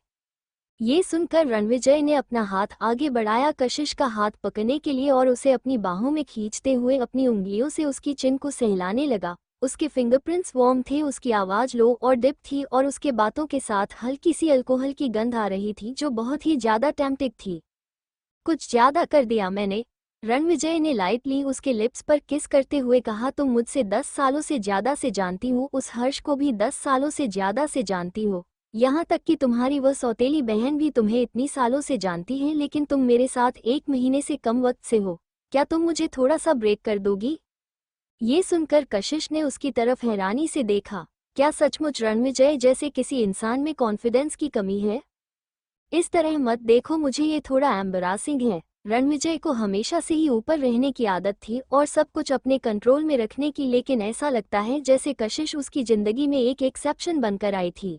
ये सुनकर रणविजय ने अपना हाथ आगे बढ़ाया कशिश का हाथ पकड़ने के लिए और उसे अपनी बाहों में खींचते हुए अपनी उंगलियों से उसकी चिन को सहलाने लगा। उसके फिंगरप्रिंट्स वार्म थे, उसकी आवाज लो और डिप थी और उसके बातों के साथ हल्की सी अल्कोहल की गंध आ रही थी जो बहुत ही ज्यादा टेम्पटिंग थी। कुछ ज्यादा कर दिया मैंने, रणविजय ने लाइटली उसके लिप्स पर किस करते हुए कहा। तुम मुझसे 10 सालों से ज्यादा से जानती हो, उस हर्ष को भी 10 सालों से ज्यादा से जानती हो। यहाँ तक कि तुम्हारी वह सौतेली बहन भी तुम्हें इतनी सालों से जानती है, लेकिन तुम मेरे साथ 1 महीने से कम वक्त से हो। क्या तुम मुझे थोड़ा सा ब्रेक कर दोगी? ये सुनकर कशिश ने उसकी तरफ हैरानी से देखा। क्या सचमुच रणविजय जैसे किसी इंसान में कॉन्फिडेंस की कमी है? इस तरह मत देखो मुझे, ये थोड़ा एम्बरासिंग है। रणविजय को हमेशा से ही ऊपर रहने की आदत थी और सब कुछ अपने कंट्रोल में रखने की, लेकिन ऐसा लगता है जैसे कशिश उसकी जिंदगी में एक एक्सेप्शन बनकर आई थी।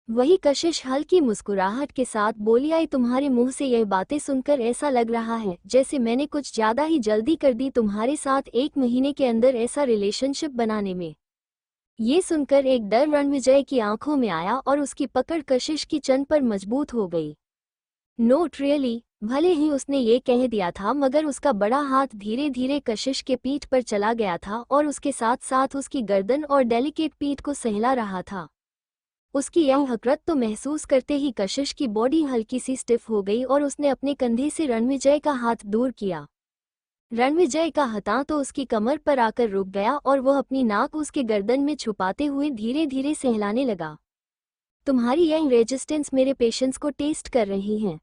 वही कशिश हल्की मुस्कुराहट के साथ बोली, आई तुम्हारे मुंह से यह बातें सुनकर ऐसा लग रहा है जैसे मैंने कुछ ज्यादा ही जल्दी कर दी तुम्हारे साथ 1 महीने के अंदर ऐसा रिलेशनशिप बनाने में। ये सुनकर एक डर रणविजय की आंखों में आया और उसकी पकड़ कशिश की चंद पर मजबूत हो गई। नोट रियली, भले ही उसने ये कह दिया था मगर उसका बड़ा हाथ धीरे धीरे कशिश के पीठ पर चला गया था और उसके साथ साथ उसकी गर्दन और डेलिकेट पीठ को सहला रहा था। उसकी यह हरकत तो महसूस करते ही कशिश की बॉडी हल्की सी स्टिफ हो गई और उसने अपने कंधे से रणविजय का हाथ दूर किया। रणविजय का हाथ तो उसकी कमर पर आकर रुक गया और वह अपनी नाक उसके गर्दन में छुपाते हुए धीरे धीरे सहलाने लगा। तुम्हारी यह रेजिस्टेंस मेरे पेशेंस को टेस्ट कर रही है।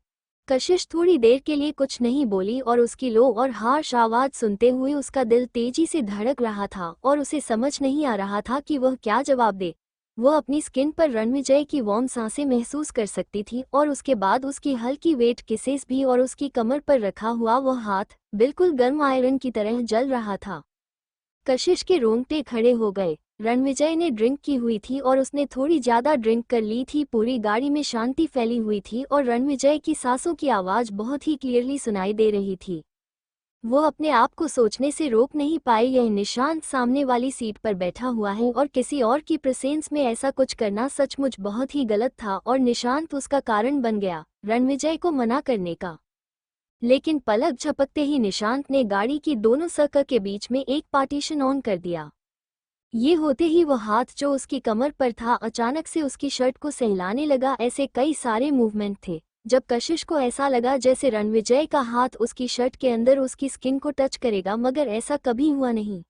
कशिश थोड़ी देर के लिए कुछ नहीं बोली और उसकी लो और हार्श आवाज सुनते हुए उसका दिल तेजी से धड़क रहा था और उसे समझ नहीं आ रहा था कि वह क्या जवाब दे। वह अपनी स्किन पर रणविजय की वार्म सांसें महसूस कर सकती थी और उसके बाद उसकी हल्की वेट किसेस भी, और उसकी कमर पर रखा हुआ वह हाथ बिल्कुल गर्म आयरन की तरह जल रहा था। कशिश के रोंगटे खड़े हो गए। रणविजय ने ड्रिंक की हुई थी और उसने थोड़ी ज्यादा ड्रिंक कर ली थी। पूरी गाड़ी में शांति फैली हुई थी और रणविजय की सांसों की आवाज बहुत ही क्लियरली सुनाई दे रही थी। वो अपने आप को सोचने से रोक नहीं पाए, यह निशांत सामने वाली सीट पर बैठा हुआ है और किसी और की प्रेजेंस में ऐसा कुछ करना सचमुच बहुत ही गलत था और निशांत उसका कारण बन गया रणविजय को मना करने का। लेकिन पलक झपकते ही निशांत ने गाड़ी की दोनों सड़क के बीच में एक पार्टीशन ऑन कर दिया। ये होते ही वह हाथ जो उसकी कमर पर था अचानक से उसकी शर्ट को सहलाने लगा। ऐसे कई सारे मूवमेंट थे जब कशिश को ऐसा लगा जैसे रणविजय का हाथ उसकी शर्ट के अंदर उसकी स्किन को टच करेगा, मगर ऐसा कभी हुआ नहीं।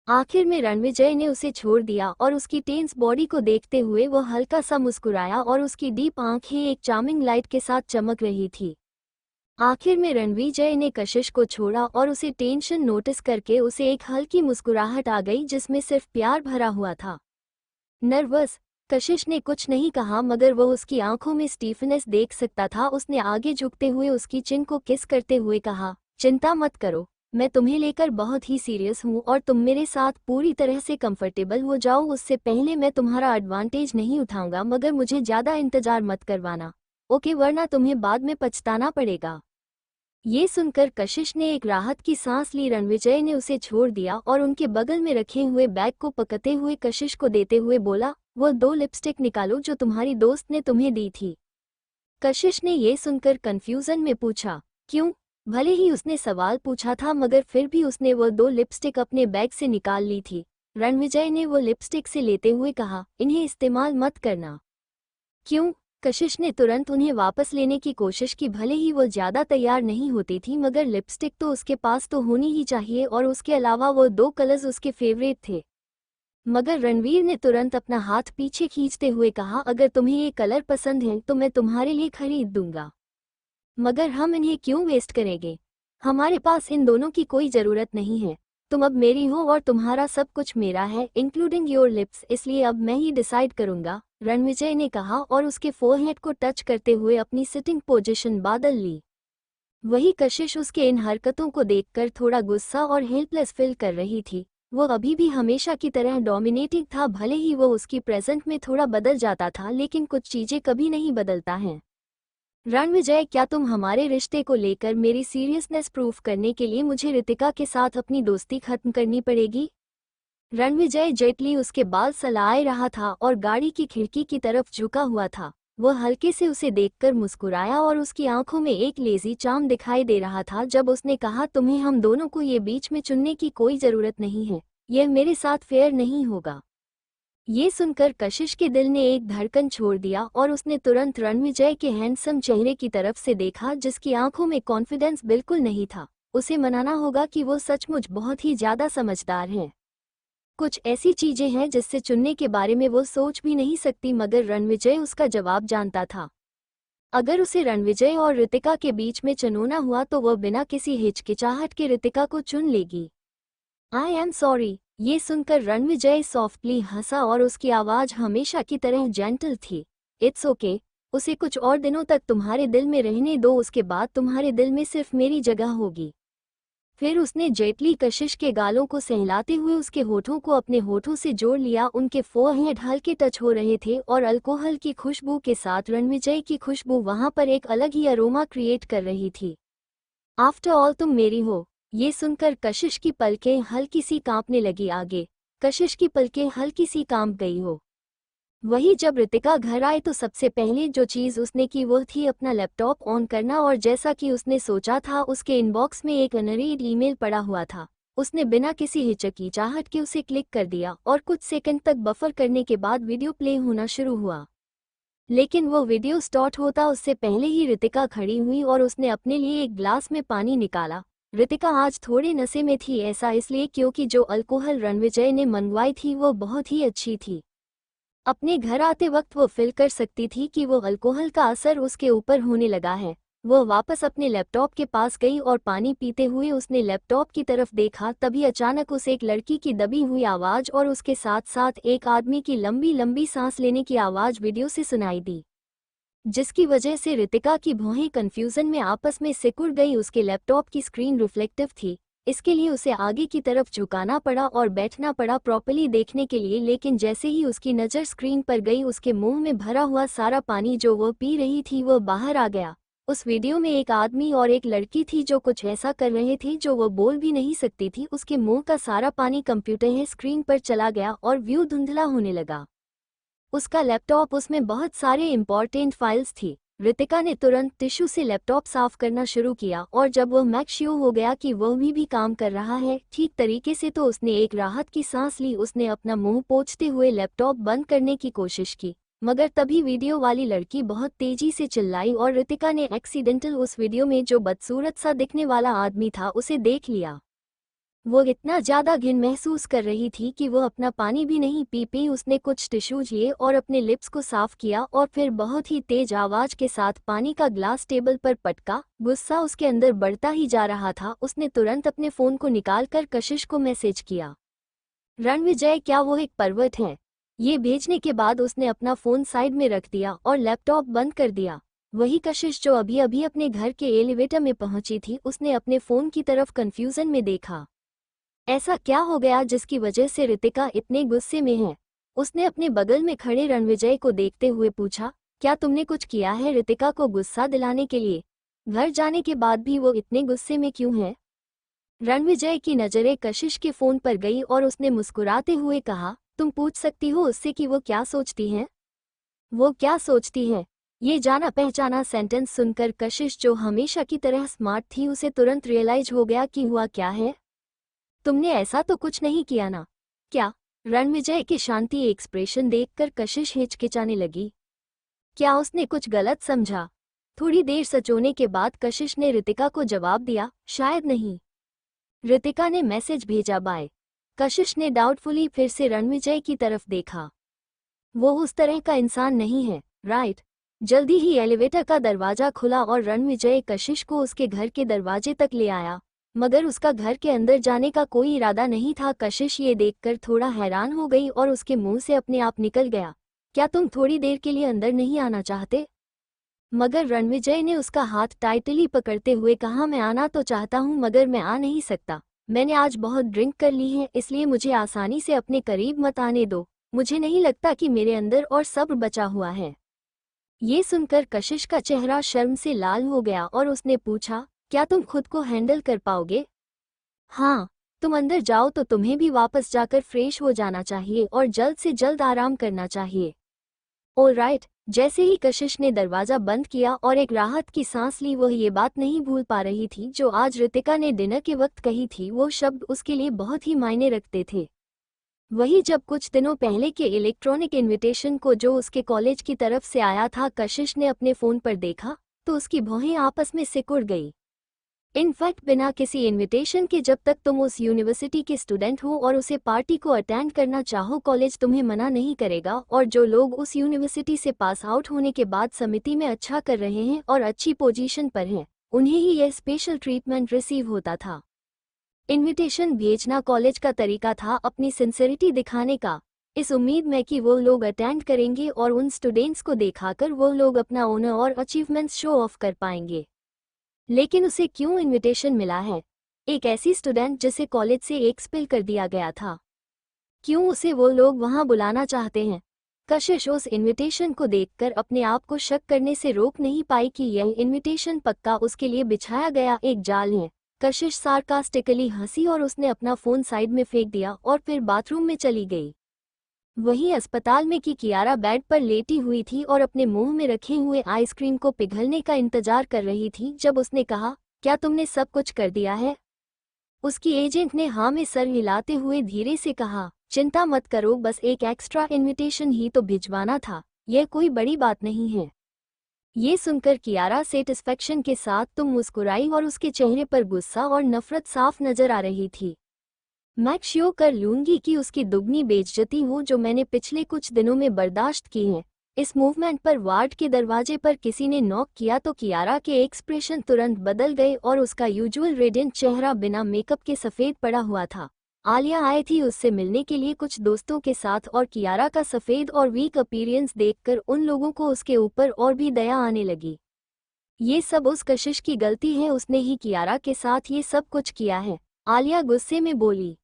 आखिर में रणविजय ने उसे छोड़ दिया और उसकी टेंस बॉडी को देखते हुए वह हल्का सा मुस्कुराया और उसकी डीप आंखें एक चार्मिंग लाइट के साथ चमक रही थी। आखिर में रणविजय ने कशिश को छोड़ा और उसे टेंशन नोटिस करके उसे एक हल्की मुस्कुराहट आ गई जिसमें सिर्फ प्यार भरा हुआ था। नर्वस, कशिश ने कुछ नहीं कहा मगर वह उसकी आंखों में स्टीफनेस देख सकता था। उसने आगे झुकते हुए उसकी चिन को किस करते हुए कहा, चिंता मत करो, मैं तुम्हें लेकर बहुत ही सीरियस हूँ और तुम मेरे साथ पूरी तरह से कंफर्टेबल हो जाओ। उससे पहले मैं तुम्हारा एडवांटेज नहीं उठाऊंगा, मगर मुझे ज्यादा इंतजार मत करवाना, ओके, वरना तुम्हें बाद में पछताना पड़ेगा। ये सुनकर कशिश ने एक राहत की सांस ली। रणविजय ने उसे छोड़ दिया और उनके बगल में रखे हुए बैग को पकड़ते हुए कशिश को देते हुए बोला, वो 2 लिपस्टिक निकालो जो तुम्हारी दोस्त ने तुम्हें दी थी। कशिश ने ये सुनकर कंफ्यूजन में पूछा, क्यों? भले ही उसने सवाल पूछा था मगर फिर भी उसने वो 2 लिपस्टिक अपने बैग से निकाल ली थी। रणविजय ने वो लिपस्टिक से लेते हुए कहा, इन्हें इस्तेमाल मत करना। क्यों? कशिश ने तुरंत उन्हें वापस लेने की कोशिश की। भले ही वो ज्यादा तैयार नहीं होती थी मगर लिपस्टिक तो उसके पास तो होनी ही चाहिए और उसके अलावा वो 2 कलर्स उसके फेवरेट थे। मगर रणवीर ने तुरंत अपना हाथ पीछे खींचते हुए कहा, अगर तुम्हें ये कलर पसंद है तो मैं तुम्हारे लिए खरीद दूंगा, मगर हम इन्हें क्यों वेस्ट करेंगे? हमारे पास इन दोनों की कोई ज़रूरत नहीं है। तुम अब मेरी हो और तुम्हारा सब कुछ मेरा है, इंक्लूडिंग योर लिप्स, इसलिए अब मैं ही डिसाइड करूंगा, रणविजय ने कहा और उसके फोरहेड को टच करते हुए अपनी सिटिंग पोजीशन बदल ली। वही कशिश उसके इन हरकतों को देखकर थोड़ा गुस्सा और हेल्पलेस फील कर रही थी। वो अभी भी हमेशा की तरह डोमिनेटिंग था, भले ही वो उसकी प्रेजेंट में थोड़ा बदल जाता था, लेकिन कुछ चीजें कभी नहीं बदलता है। रणविजय, क्या तुम हमारे रिश्ते को लेकर मेरी सीरियसनेस प्रूफ करने के लिए मुझे रितिका के साथ अपनी दोस्ती खत्म करनी पड़ेगी? रणविजय जेटली उसके बाल सलाए रहा था और गाड़ी की खिड़की की तरफ झुका हुआ था। वह हल्के से उसे देखकर मुस्कुराया और उसकी आंखों में एक लेजी चार्म दिखाई दे रहा था जब उसने कहा, तुम्हें हम दोनों को ये बीच में चुनने की कोई जरूरत नहीं है। यह मेरे साथ फेयर नहीं होगा। ये सुनकर कशिश के दिल ने एक धड़कन छोड़ दिया और उसने तुरंत रणविजय के हैंडसम चेहरे की तरफ से देखा, जिसकी आंखों में कॉन्फिडेंस बिल्कुल नहीं था। उसे मनाना होगा कि वो सचमुच बहुत ही ज्यादा समझदार है। कुछ ऐसी चीजें हैं जिससे चुनने के बारे में वो सोच भी नहीं सकती, मगर रणविजय उसका जवाब जानता था। अगर उसे रणविजय और रितिका के बीच में चुनना हुआ तो वह बिना किसी हिचकिचाहट के रितिका को चुन लेगी। I am sorry. ये सुनकर रणविजय सॉफ्टली हंसा और उसकी आवाज हमेशा की तरह जेंटल थी। It's okay. उसे कुछ और दिनों तक तुम्हारे दिल में रहने दो, उसके बाद तुम्हारे दिल में सिर्फ मेरी जगह होगी। फिर उसने जेटली कशिश के गालों को सहलाते हुए उसके होठों को अपने होठों से जोड़ लिया। उनके फोरहेड हल्के टच हो रहे थे और अल्कोहल की खुशबू के साथ रणविजय की खुशबू वहां पर एक अलग ही अरोमा क्रिएट कर रही थी। आफ्टर ऑल तुम मेरी हो। ये सुनकर कशिश की पलकें हल्की सी कांपने लगी। आगे कशिश की पलकें हल्की सी कांप गई हो। वही जब रितिका घर आए तो सबसे पहले जो चीज उसने की वो थी अपना लैपटॉप ऑन करना, और जैसा कि उसने सोचा था उसके इनबॉक्स में एक अनरीड ईमेल पड़ा हुआ था। उसने बिना किसी हिचकिचाहट के उसे क्लिक कर दिया और कुछ सेकंड तक बफर करने के बाद वीडियो प्ले होना शुरू हुआ। लेकिन वो वीडियो स्टार्ट होता उससे पहले ही रितिका खड़ी हुई और उसने अपने लिए एक ग्लास में पानी निकाला। रितिका आज थोड़े नशे में थी, ऐसा इसलिए क्योंकि जो अल्कोहल रणविजय ने मंगवाई थी वो बहुत ही अच्छी थी। अपने घर आते वक्त वो फील कर सकती थी कि वो अल्कोहल का असर उसके ऊपर होने लगा है। वो वापस अपने लैपटॉप के पास गई और पानी पीते हुए उसने लैपटॉप की तरफ देखा। तभी अचानक उसे एक लड़की की दबी हुई आवाज़ और उसके साथ साथ एक आदमी की लंबी लंबी सांस लेने की आवाज़ वीडियो से सुनाई दी, जिसकी वजह से रितिका की भौहें कंफ्यूजन में आपस में सिकुड़ गई। उसके लैपटॉप की स्क्रीन रिफ्लेक्टिव थी, इसके लिए उसे आगे की तरफ झुकाना पड़ा और बैठना पड़ा प्रॉपर्ली देखने के लिए। लेकिन जैसे ही उसकी नज़र स्क्रीन पर गई, उसके मुंह में भरा हुआ सारा पानी जो वो पी रही थी वो बाहर आ गया। उस वीडियो में एक आदमी और एक लड़की थी जो कुछ ऐसा कर रहे थे जो वो बोल भी नहीं सकती थी। उसके मुंह का सारा पानी कंप्यूटर स्क्रीन पर चला गया और व्यू धुंधला होने लगा। उसका लैपटॉप, उसमें बहुत सारे इंपॉर्टेंट फाइल्स थी। रितिका ने तुरंत टिश्यू से लैपटॉप साफ करना शुरू किया और जब वह मेक श्योर हो गया कि वह भी काम कर रहा है ठीक तरीके से तो उसने एक राहत की सांस ली। उसने अपना मुंह पोंछते हुए लैपटॉप बंद करने की कोशिश की, मगर तभी वीडियो वाली लड़की बहुत तेजी से चिल्लाई और रितिका ने एक्सीडेंटल उस वीडियो में जो बदसूरत सा दिखने वाला आदमी था उसे देख लिया। वो इतना ज्यादा घिन महसूस कर रही थी कि वो अपना पानी भी नहीं पी पी। उसने कुछ टिश्यूज लिए और अपने लिप्स को साफ किया और फिर बहुत ही तेज आवाज के साथ पानी का ग्लास टेबल पर पटका। गुस्सा उसके अंदर बढ़ता ही जा रहा था। उसने तुरंत अपने फोन को निकालकर कशिश को मैसेज किया, रणविजय क्या वो एक परवर्ट है? ये भेजने के बाद उसने अपना फोन साइड में रख दिया और लैपटॉप बंद कर दिया। वही कशिश जो अभी अभी अपने घर के एलिवेटर में पहुंची थी, उसने अपने फोन की तरफ कंफ्यूजन में देखा। ऐसा क्या हो गया जिसकी वजह से रितिका इतने गुस्से में है? उसने अपने बगल में खड़े रणविजय को देखते हुए पूछा, क्या तुमने कुछ किया है रितिका को गुस्सा दिलाने के लिए? घर जाने के बाद भी वो इतने गुस्से में क्यों है? रणविजय की नजरें कशिश के फोन पर गई और उसने मुस्कुराते हुए कहा, तुम पूछ सकती हो उससे कि वो क्या सोचती है। वो क्या सोचती है? ये जाना पहचाना सेंटेंस सुनकर कशिश, जो हमेशा की तरह स्मार्ट थी, उसे तुरंत रियलाइज हो गया कि हुआ क्या है। तुमने ऐसा तो कुछ नहीं किया ना? क्या? रणविजय के शांति एक्सप्रेशन देखकर कशिश हिचकिचाने लगी। क्या उसने कुछ गलत समझा? थोड़ी देर सचोने के बाद कशिश ने रितिका को जवाब दिया, शायद नहीं। रितिका ने मैसेज भेजा, बाय। कशिश ने डाउटफुली फिर से रणविजय की तरफ देखा। वो उस तरह का इंसान नहीं है, राइट? जल्दी ही एलिवेटर का दरवाजा खुला और रणविजय कशिश को उसके घर के दरवाजे तक ले आया, मगर उसका घर के अंदर जाने का कोई इरादा नहीं था। कशिश ये देखकर थोड़ा हैरान हो गई और उसके मुंह से अपने आप निकल गया, क्या तुम थोड़ी देर के लिए अंदर नहीं आना चाहते? मगर रणविजय ने उसका हाथ टाइटली पकड़ते हुए कहा, मैं आना तो चाहता हूँ मगर मैं आ नहीं सकता। मैंने आज बहुत ड्रिंक कर ली है, इसलिए मुझे आसानी से अपने करीब मत आने दो। मुझे नहीं लगता कि मेरे अंदर और सब्र बचा हुआ है। ये सुनकर कशिश का चेहरा शर्म से लाल हो गया और उसने पूछा, क्या तुम खुद को हैंडल कर पाओगे? हाँ, तुम अंदर जाओ तो तुम्हें भी वापस जाकर फ्रेश हो जाना चाहिए और जल्द से जल्द आराम करना चाहिए। ऑलराइट। जैसे ही कशिश ने दरवाजा बंद किया और एक राहत की सांस ली, वह ये बात नहीं भूल पा रही थी जो आज रितिका ने डिनर के वक्त कही थी। वो शब्द उसके लिए बहुत ही मायने रखते थे। वही जब कुछ दिनों पहले के इलेक्ट्रॉनिक इनविटेशन को जो उसके कॉलेज की तरफ से आया था कशिश ने अपने फ़ोन पर देखा तो उसकी भौहें आपस में सिकुड़ गई। इनफैक्ट बिना किसी इनविटेशन के जब तक तुम उस यूनिवर्सिटी के स्टूडेंट हो और उसे पार्टी को अटेंड करना चाहो, कॉलेज तुम्हें मना नहीं करेगा। और जो लोग उस यूनिवर्सिटी से पास आउट होने के बाद समिति में अच्छा कर रहे हैं और अच्छी पोजीशन पर हैं, उन्हें ही यह स्पेशल ट्रीटमेंट रिसीव होता था। इनविटेशन भेजना कॉलेज का तरीका था अपनी सिंसेरिटी दिखाने का, इस उम्मीद में कि वो लोग अटेंड करेंगे और उन स्टूडेंट्स को दिखाकर वो लोग अपना ऑनर और अचीवमेंट्स शो ऑफ कर पाएंगे। लेकिन उसे क्यों इनविटेशन मिला है? एक ऐसी स्टूडेंट जिसे कॉलेज से एक्सपेल कर दिया गया था, क्यों उसे वो लोग वहां बुलाना चाहते हैं? कशिश उस इनविटेशन को देखकर अपने आप को शक करने से रोक नहीं पाई कि यह इनविटेशन पक्का उसके लिए बिछाया गया एक जाल है। कशिश सार्कास्टिकली हंसी और उसने अपना फ़ोन साइड में फेंक दिया और फिर बाथरूम में चली गई। वहीं अस्पताल में की कियारा बेड पर लेटी हुई थी और अपने मुंह में रखे हुए आइसक्रीम को पिघलने का इंतजार कर रही थी जब उसने कहा, क्या तुमने सब कुछ कर दिया है? उसकी एजेंट ने हाँ में सर हिलाते हुए धीरे से कहा, चिंता मत करो, बस एक एक्स्ट्रा इनविटेशन ही तो भिजवाना था, यह कोई बड़ी बात नहीं है। ये सुनकर कियारा सेटिस्फेक्शन के साथ तो मुस्कुराई और उसके चेहरे पर गुस्सा और नफरत साफ नजर आ रही थी। मैं श्योर कर लूंगी कि उसकी दुगनी बेइज्जती हो जो मैंने पिछले कुछ दिनों में बर्दाश्त की है। इस मूवमेंट पर वार्ड के दरवाजे पर किसी ने नॉक किया तो कियारा के एक्सप्रेशन तुरंत बदल गए और उसका यूजुअल रेडिएंट चेहरा बिना मेकअप के सफ़ेद पड़ा हुआ था। आलिया आई थी उससे मिलने के लिए कुछ दोस्तों के साथ और कियारा का सफ़ेद और वीक अपीयरेंस देखकर उन लोगों को उसके ऊपर और भी दया आने लगी। ये सब उस कशिश की गलती है, उसने ही कियारा के साथ ये सब कुछ किया है। आलिया गुस्से में बोली।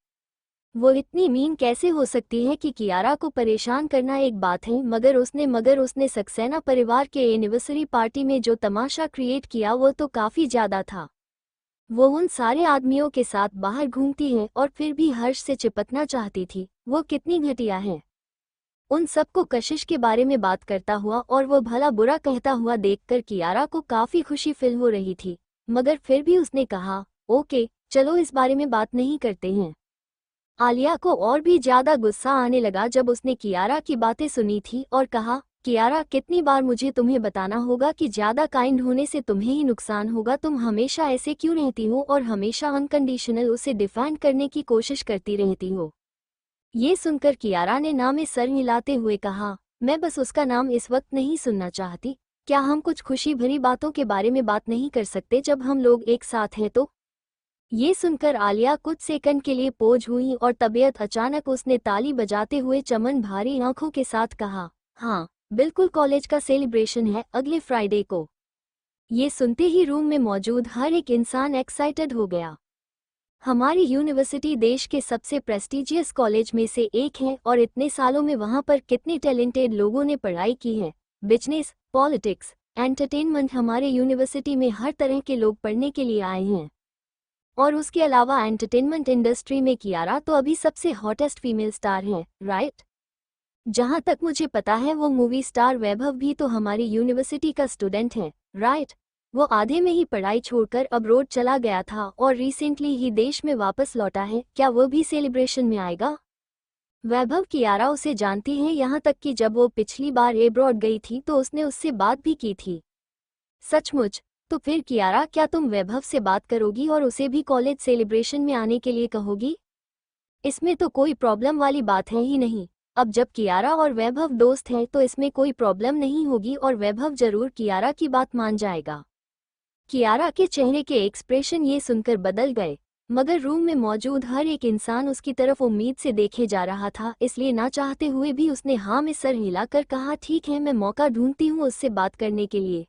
वो इतनी मीन कैसे हो सकती है कि कियारा को परेशान करना एक बात है, मगर उसने सक्सेना परिवार के एनिवर्सरी पार्टी में जो तमाशा क्रिएट किया वो तो काफ़ी ज़्यादा था। वो उन सारे आदमियों के साथ बाहर घूमती है और फिर भी हर्ष से चिपकना चाहती थी। वो कितनी घटिया है। उन सबको कशिश के बारे में बात करता हुआ और वो भला बुरा कहता हुआ देखकर कियारा को काफ़ी खुशी फील हो रही थी, मगर फिर भी उसने कहा, ओके चलो इस बारे में बात नहीं करते हैं। आलिया को और भी ज़्यादा गुस्सा आने लगा जब उसने कियारा की बातें सुनी थी और कहा, कियारा कितनी बार मुझे तुम्हें बताना होगा कि ज़्यादा काइंड होने से तुम्हें ही नुकसान होगा। तुम हमेशा ऐसे क्यों रहती हो और हमेशा अनकंडीशनल उसे डिफेंड करने की कोशिश करती रहती हो? ये सुनकर कियारा ने ना में सर हिलाते हुए कहा, मैं बस उसका नाम इस वक्त नहीं सुनना चाहती। क्या हम कुछ खुशी भरी बातों के बारे में बात नहीं कर सकते जब हम लोग एक साथ हैं तो? ये सुनकर आलिया कुछ सेकंड के लिए पोज हुई और तबीयत अचानक उसने ताली बजाते हुए चमन भारी आंखों के साथ कहा, हाँ बिल्कुल, कॉलेज का सेलिब्रेशन है अगले फ्राइडे को। ये सुनते ही रूम में मौजूद हर एक इंसान एक्साइटेड हो गया। हमारी यूनिवर्सिटी देश के सबसे प्रेस्टिजियस कॉलेज में से एक है और इतने सालों में वहाँ पर कितने टैलेंटेड लोगों ने पढ़ाई की है। बिजनेस, पॉलिटिक्स, एंटरटेनमेंट, हमारे यूनिवर्सिटी में हर तरह के लोग पढ़ने के लिए आए हैं। और उसके अलावा एंटरटेनमेंट इंडस्ट्री में कियारा तो अभी सबसे हॉटेस्ट फीमेल स्टार हैं, राइट? जहाँ तक मुझे पता है वो मूवी स्टार वैभव भी तो हमारी यूनिवर्सिटी का स्टूडेंट है, राइट? वो आधे में ही पढ़ाई छोड़कर अब्रॉड चला गया था और रिसेंटली ही देश में वापस लौटा है। क्या वो भी सेलिब्रेशन में आएगा? वैभव कियारा उसे जानती है, यहाँ तक कि जब वो पिछली बार अब्रॉड गई थी तो उसने उससे बात भी की थी। सचमुच? तो फिर कियारा, क्या तुम वैभव से बात करोगी और उसे भी कॉलेज सेलिब्रेशन में आने के लिए कहोगी? इसमें तो कोई प्रॉब्लम वाली बात है ही नहीं। अब जब कियारा और वैभव दोस्त हैं तो इसमें कोई प्रॉब्लम नहीं होगी और वैभव जरूर कियारा की बात मान जाएगा। कियारा के चेहरे के एक्सप्रेशन ये सुनकर बदल गए, मगर रूम में मौजूद हर एक इंसान उसकी तरफ उम्मीद से देखे जा रहा था, इसलिए ना चाहते हुए भी उसने हाँ में सर हिलाकर कहा, ठीक है, मैं मौका ढूंढती हूँ उससे बात करने के लिए।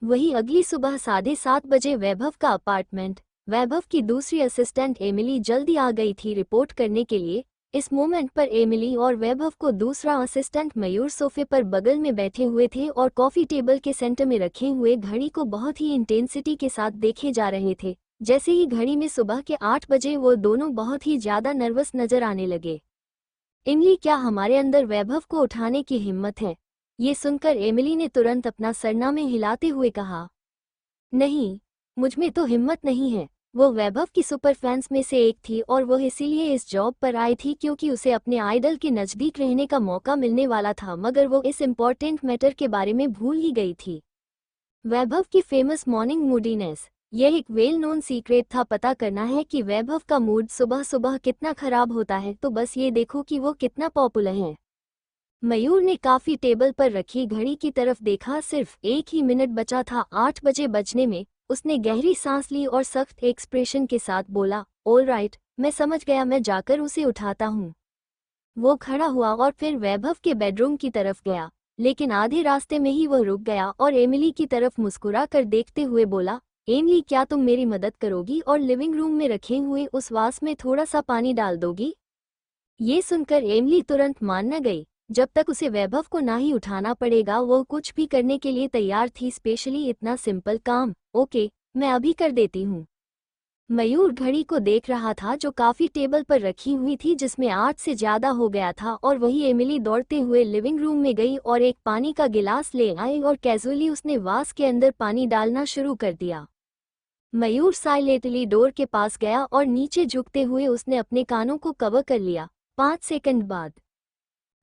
वही अगली सुबह 7:30 बजे वैभव का अपार्टमेंट। वैभव की दूसरी असिस्टेंट एमिली जल्दी आ गई थी रिपोर्ट करने के लिए। इस मोमेंट पर एमिली और वैभव को दूसरा असिस्टेंट मयूर सोफे पर बगल में बैठे हुए थे और कॉफी टेबल के सेंटर में रखे हुए घड़ी को बहुत ही इंटेंसिटी के साथ देखे जा रहे थे। जैसे ही घड़ी में सुबह के 8 बजे वो दोनों बहुत ही ज्यादा नर्वस नजर आने लगे। एमिली, क्या हमारे अंदर वैभव को उठाने की हिम्मत है? ये सुनकर एमिली ने तुरंत अपना सरनामे हिलाते हुए कहा, नहीं, मुझमें तो हिम्मत नहीं है। वो वैभव की सुपर फैंस में से एक थी और वो इसीलिए इस जॉब पर आई थी क्योंकि उसे अपने आइडल के नज़दीक रहने का मौका मिलने वाला था, मगर वो इस इम्पॉर्टेंट मैटर के बारे में भूल ही गई थी। वैभव की फेमस मॉर्निंग मूडीनेस, यह एक वेल नोन सीक्रेट था। पता करना है कि वैभव का मूड सुबह सुबह कितना खराब होता है तो बस ये देखो कि वो कितना पॉपुलर है। मयूर ने काफी टेबल पर रखी घड़ी की तरफ देखा। सिर्फ 1 ही मिनट बचा था 8 बजे बजने में। उसने गहरी सांस ली और सख्त एक्सप्रेशन के साथ बोला, ऑल राइट, मैं समझ गया, मैं जाकर उसे उठाता हूँ। वो खड़ा हुआ और फिर वैभव के बेडरूम की तरफ गया, लेकिन आधे रास्ते में ही वो रुक गया और एमिली की तरफ मुस्कुरा कर देखते हुए बोला, एमिली, क्या तुम मेरी मदद करोगी और लिविंग रूम में रखे हुए उस वास में थोड़ा सा पानी डाल दोगी? ये सुनकर एमिली तुरंत मान न गई। जब तक उसे वैभव को ना ही उठाना पड़ेगा वो कुछ भी करने के लिए तैयार थी, स्पेशली इतना सिंपल काम। ओके, मैं अभी कर देती हूँ। मयूर घड़ी को देख रहा था जो काफी टेबल पर रखी हुई थी, जिसमें 8 से ज्यादा हो गया था, और वही एमिली दौड़ते हुए लिविंग रूम में गई और एक पानी का गिलास ले आई और कैजुअली उसने वास के अंदर पानी डालना शुरू कर दिया। मयूर साइलेंटली डोर के पास गया और नीचे झुकते हुए उसने अपने कानों को कवर कर लिया। 5 सेकंड बाद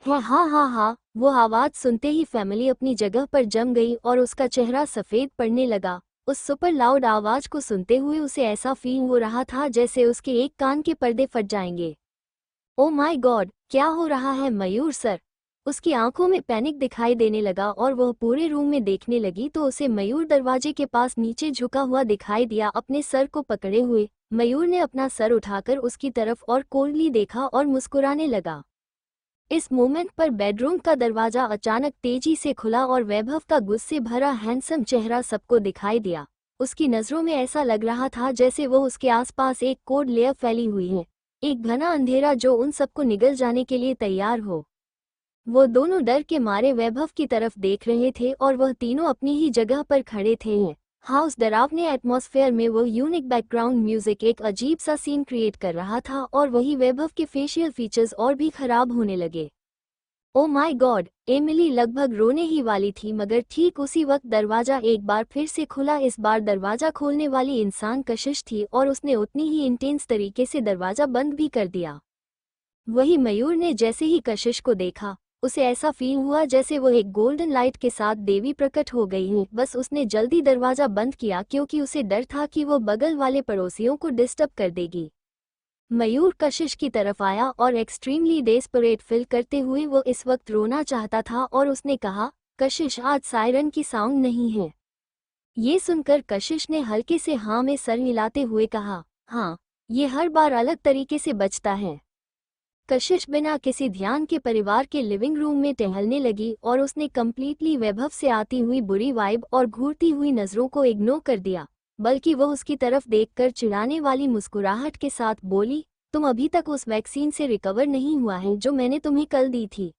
हाँ हाँ हाँ हाँ, वो आवाज सुनते ही फैमिली अपनी जगह पर जम गई और उसका चेहरा सफेद पड़ने लगा। उस सुपर लाउड आवाज को सुनते हुए उसे ऐसा फील हो रहा था जैसे उसके एक कान के पर्दे फट जाएंगे। ओ माय गॉड, क्या हो रहा है मयूर सर? उसकी आंखों में पैनिक दिखाई देने लगा और वह पूरे रूम में देखने लगी तो उसे मयूर दरवाजे के पास नीचे झुका हुआ दिखाई दिया, अपने सर को पकड़े हुए। मयूर ने अपना सर उठाकर उसकी तरफ और कोल्डली देखा और मुस्कुराने लगा। इस मोमेंट पर बेडरूम का दरवाजा अचानक तेजी से खुला और वैभव का गुस्से भरा हैंडसम चेहरा सबको दिखाई दिया। उसकी नजरों में ऐसा लग रहा था जैसे वो उसके आसपास एक कोड लेयर फैली हुई है, एक घना अंधेरा जो उन सबको निगल जाने के लिए तैयार हो। वो दोनों डर के मारे वैभव की तरफ देख रहे थे और वह तीनों अपनी ही जगह पर खड़े थे। हाउस डरावने एटमॉस्फेयर में वो यूनिक बैकग्राउंड म्यूजिक एक अजीब सा सीन क्रिएट कर रहा था और वही वैभव के फेशियल फीचर्स और भी खराब होने लगे। ओ माय गॉड, एमिली लगभग रोने ही वाली थी, मगर ठीक उसी वक्त दरवाजा एक बार फिर से खुला। इस बार दरवाजा खोलने वाली इंसान कशिश थी और उसने उतनी ही इंटेंस तरीके से दरवाजा बंद भी कर दिया। वही मयूर ने जैसे ही कशिश को देखा उसे ऐसा फील हुआ जैसे वो एक गोल्डन लाइट के साथ देवी प्रकट हो गई है। बस उसने जल्दी दरवाजा बंद किया क्योंकि उसे डर था कि वो बगल वाले पड़ोसियों को डिस्टर्ब कर देगी। मयूर कशिश की तरफ आया और एक्सट्रीमली डेस्परेट फील करते हुए वो इस वक्त रोना चाहता था और उसने कहा, कशिश, आज सायरन की साउंड नहीं है। ये सुनकर कशिश ने हल्के से हाँ में सर हिलाते हुए कहा, हाँ, ये हर बार अलग तरीके से बजता है। कशिश बिना किसी ध्यान के परिवार के लिविंग रूम में टहलने लगी और उसने कंप्लीटली वैभव से आती हुई बुरी वाइब और घूरती हुई नजरों को इग्नोर कर दिया, बल्कि वह उसकी तरफ देखकर चिढ़ाने वाली मुस्कुराहट के साथ बोली, तुम अभी तक उस वैक्सीन से रिकवर नहीं हुआ है जो मैंने तुम्हें कल दी थी।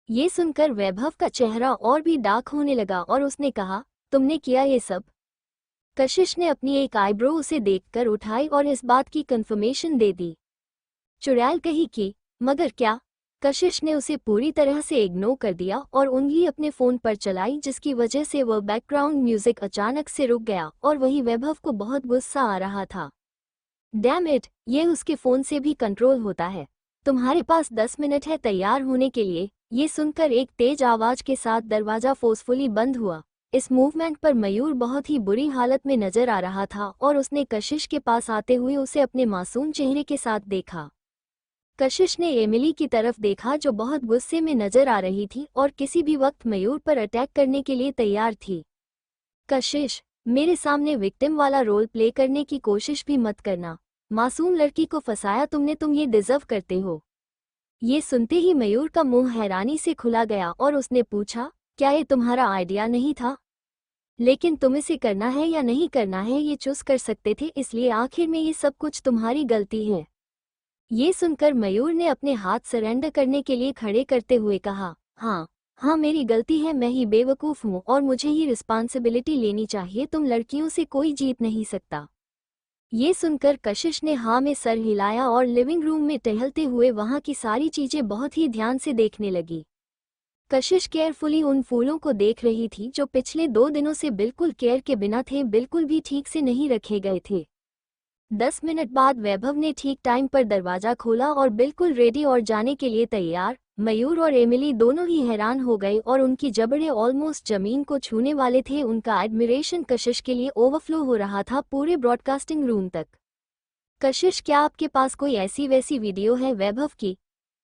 ये सुनकर वैभव का चेहरा और भी डार्क होने लगा और उसने कहा, तुमने किया ये सब? कशिश ने अपनी एक आईब्रो उसे देखकर उठाई और इस बात की कंफर्मेशन दे दी। चुड़ैल कही कि, मगर क्या? कशिश ने उसे पूरी तरह से इग्नोर कर दिया और उंगली अपने फोन पर चलाई, जिसकी वजह से वह बैकग्राउंड म्यूजिक अचानक से रुक गया और वही वैभव को बहुत गुस्सा आ रहा था। डैम इट, ये उसके फोन से भी कंट्रोल होता है। तुम्हारे पास 10 मिनट है तैयार होने के लिए। ये सुनकर एक तेज आवाज के साथ दरवाजा फोर्सफुली बंद हुआ। इस मूवमेंट पर मयूर बहुत ही बुरी हालत में नजर आ रहा था और उसने कशिश के पास आते हुए उसे अपने मासूम चेहरे के साथ देखा। कशिश ने एमिली की तरफ देखा जो बहुत गुस्से में नजर आ रही थी और किसी भी वक्त मयूर पर अटैक करने के लिए तैयार थी। कशिश, मेरे सामने विक्टिम वाला रोल प्ले करने की कोशिश भी मत करना। मासूम लड़की को फंसाया तुमने, तुम ये डिजर्व करते हो। ये सुनते ही मयूर का मुंह हैरानी से खुला गया और उसने पूछा, क्या ये तुम्हारा आइडिया नहीं था? लेकिन तुम इसे करना है या नहीं करना है ये चूज कर सकते थे, इसलिए आखिर में ये सब कुछ तुम्हारी गलती है। ये सुनकर मयूर ने अपने हाथ सरेंडर करने के लिए खड़े करते हुए कहा, हाँ हाँ मेरी गलती है, मैं ही बेवकूफ़ हूँ और मुझे ही रिस्पॉन्सिबिलिटी लेनी चाहिए, तुम लड़कियों से कोई जीत नहीं सकता। ये सुनकर कशिश ने हाँ में सर हिलाया और लिविंग रूम में टहलते हुए वहाँ की सारी चीज़ें बहुत ही ध्यान से देखने लगी। कशिश केयरफुली उन फूलों को देख रही थी जो पिछले 2 दिनों से बिल्कुल केयर के बिना थे, बिल्कुल भी ठीक से नहीं रखे गए थे। 10 मिनट बाद वैभव ने ठीक टाइम पर दरवाजा खोला और बिल्कुल रेडी और जाने के लिए तैयार। मयूर और एमिली दोनों ही हैरान हो गए और उनकी जबड़े ऑलमोस्ट जमीन को छूने वाले थे। उनका एडमिरेशन कशिश के लिए ओवरफ्लो हो रहा था पूरे ब्रॉडकास्टिंग रूम तक। कशिश, क्या आपके पास कोई ऐसी वैसी वीडियो है वैभव की?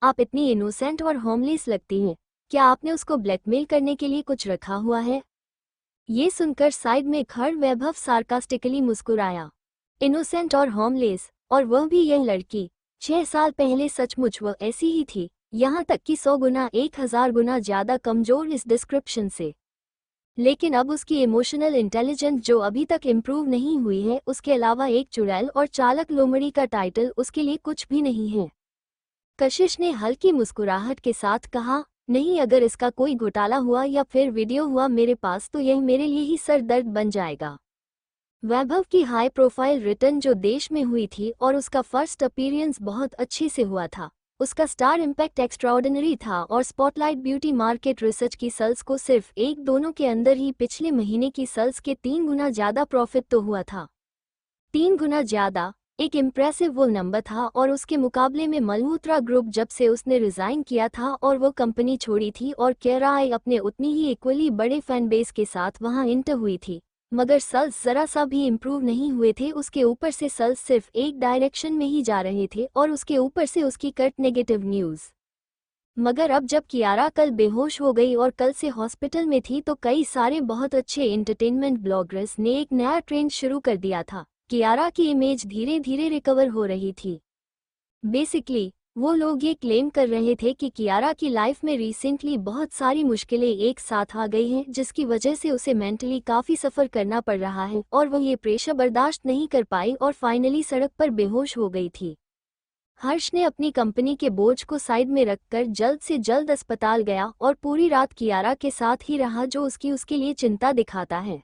आप इतनी इनोसेंट और होमलेस लगती हैं, क्या आपने उसको ब्लैकमेल करने के लिए कुछ रखा हुआ है? ये सुनकर साइड में खड़ वैभव सार्कास्टिकली मुस्कुराया। इनोसेंट और होमलेस, और वह भी यह लड़की 6 साल पहले सचमुच वह ऐसी ही थी, यहाँ तक कि 100 गुना 1000 गुना ज़्यादा कमज़ोर इस डिस्क्रिप्शन से। लेकिन अब उसकी इमोशनल इंटेलिजेंस जो अभी तक इम्प्रूव नहीं हुई है, उसके अलावा एक चुड़ैल और चालक लोमड़ी का टाइटल उसके लिए कुछ भी नहीं है। कशिश ने हल्की मुस्कुराहट के साथ कहा, नहीं, अगर इसका कोई घोटाला हुआ या फिर वीडियो हुआ मेरे पास तो यह मेरे लिए ही सर दर्द बन जाएगा। वैभव की हाई प्रोफाइल रिटर्न जो देश में हुई थी और उसका फर्स्ट अपीयरेंस बहुत अच्छे से हुआ था, उसका स्टार इम्पैक्ट एक्स्ट्राऑर्डिनरी था और स्पॉटलाइट ब्यूटी मार्केट रिसर्च की सेल्स को सिर्फ एक दोनों के अंदर ही पिछले महीने की सेल्स के 3 गुना ज़्यादा प्रॉफिट तो हुआ था। 3 गुना ज़्यादा एक इम्प्रेसिव वो नंबर था और उसके मुकाबले में मल्होत्रा ग्रुप जब से उसने रिज़ाइन किया था और वो कंपनी छोड़ी थी और केराई अपने उतनी ही इक्वली बड़े फैन बेस के साथ वहाँ इंटर हुई थी, मगर सेल्स ज़रा सा भी इम्प्रूव नहीं हुए थे। उसके ऊपर से सेल्स सिर्फ एक डायरेक्शन में ही जा रहे थे और उसके ऊपर से उसकी कट नेगेटिव न्यूज़। मगर अब जब कियारा कल बेहोश हो गई और कल से हॉस्पिटल में थी तो कई सारे बहुत अच्छे एंटरटेनमेंट ब्लॉगर्स ने एक नया ट्रेंड शुरू कर दिया था। कियारा की इमेज धीरे धीरे रिकवर हो रही थी। बेसिकली वो लोग ये क्लेम कर रहे थे कि कियारा की लाइफ में रिसेंटली बहुत सारी मुश्किलें एक साथ आ गई हैं, जिसकी वजह से उसे मेंटली काफ़ी सफ़र करना पड़ रहा है और वह ये प्रेशर बर्दाश्त नहीं कर पाई और फाइनली सड़क पर बेहोश हो गई थी। हर्ष ने अपनी कंपनी के बोझ को साइड में रखकर जल्द से जल्द अस्पताल गया और पूरी रात कियारा के साथ ही रहा, जो उसके लिए चिंता दिखाता है।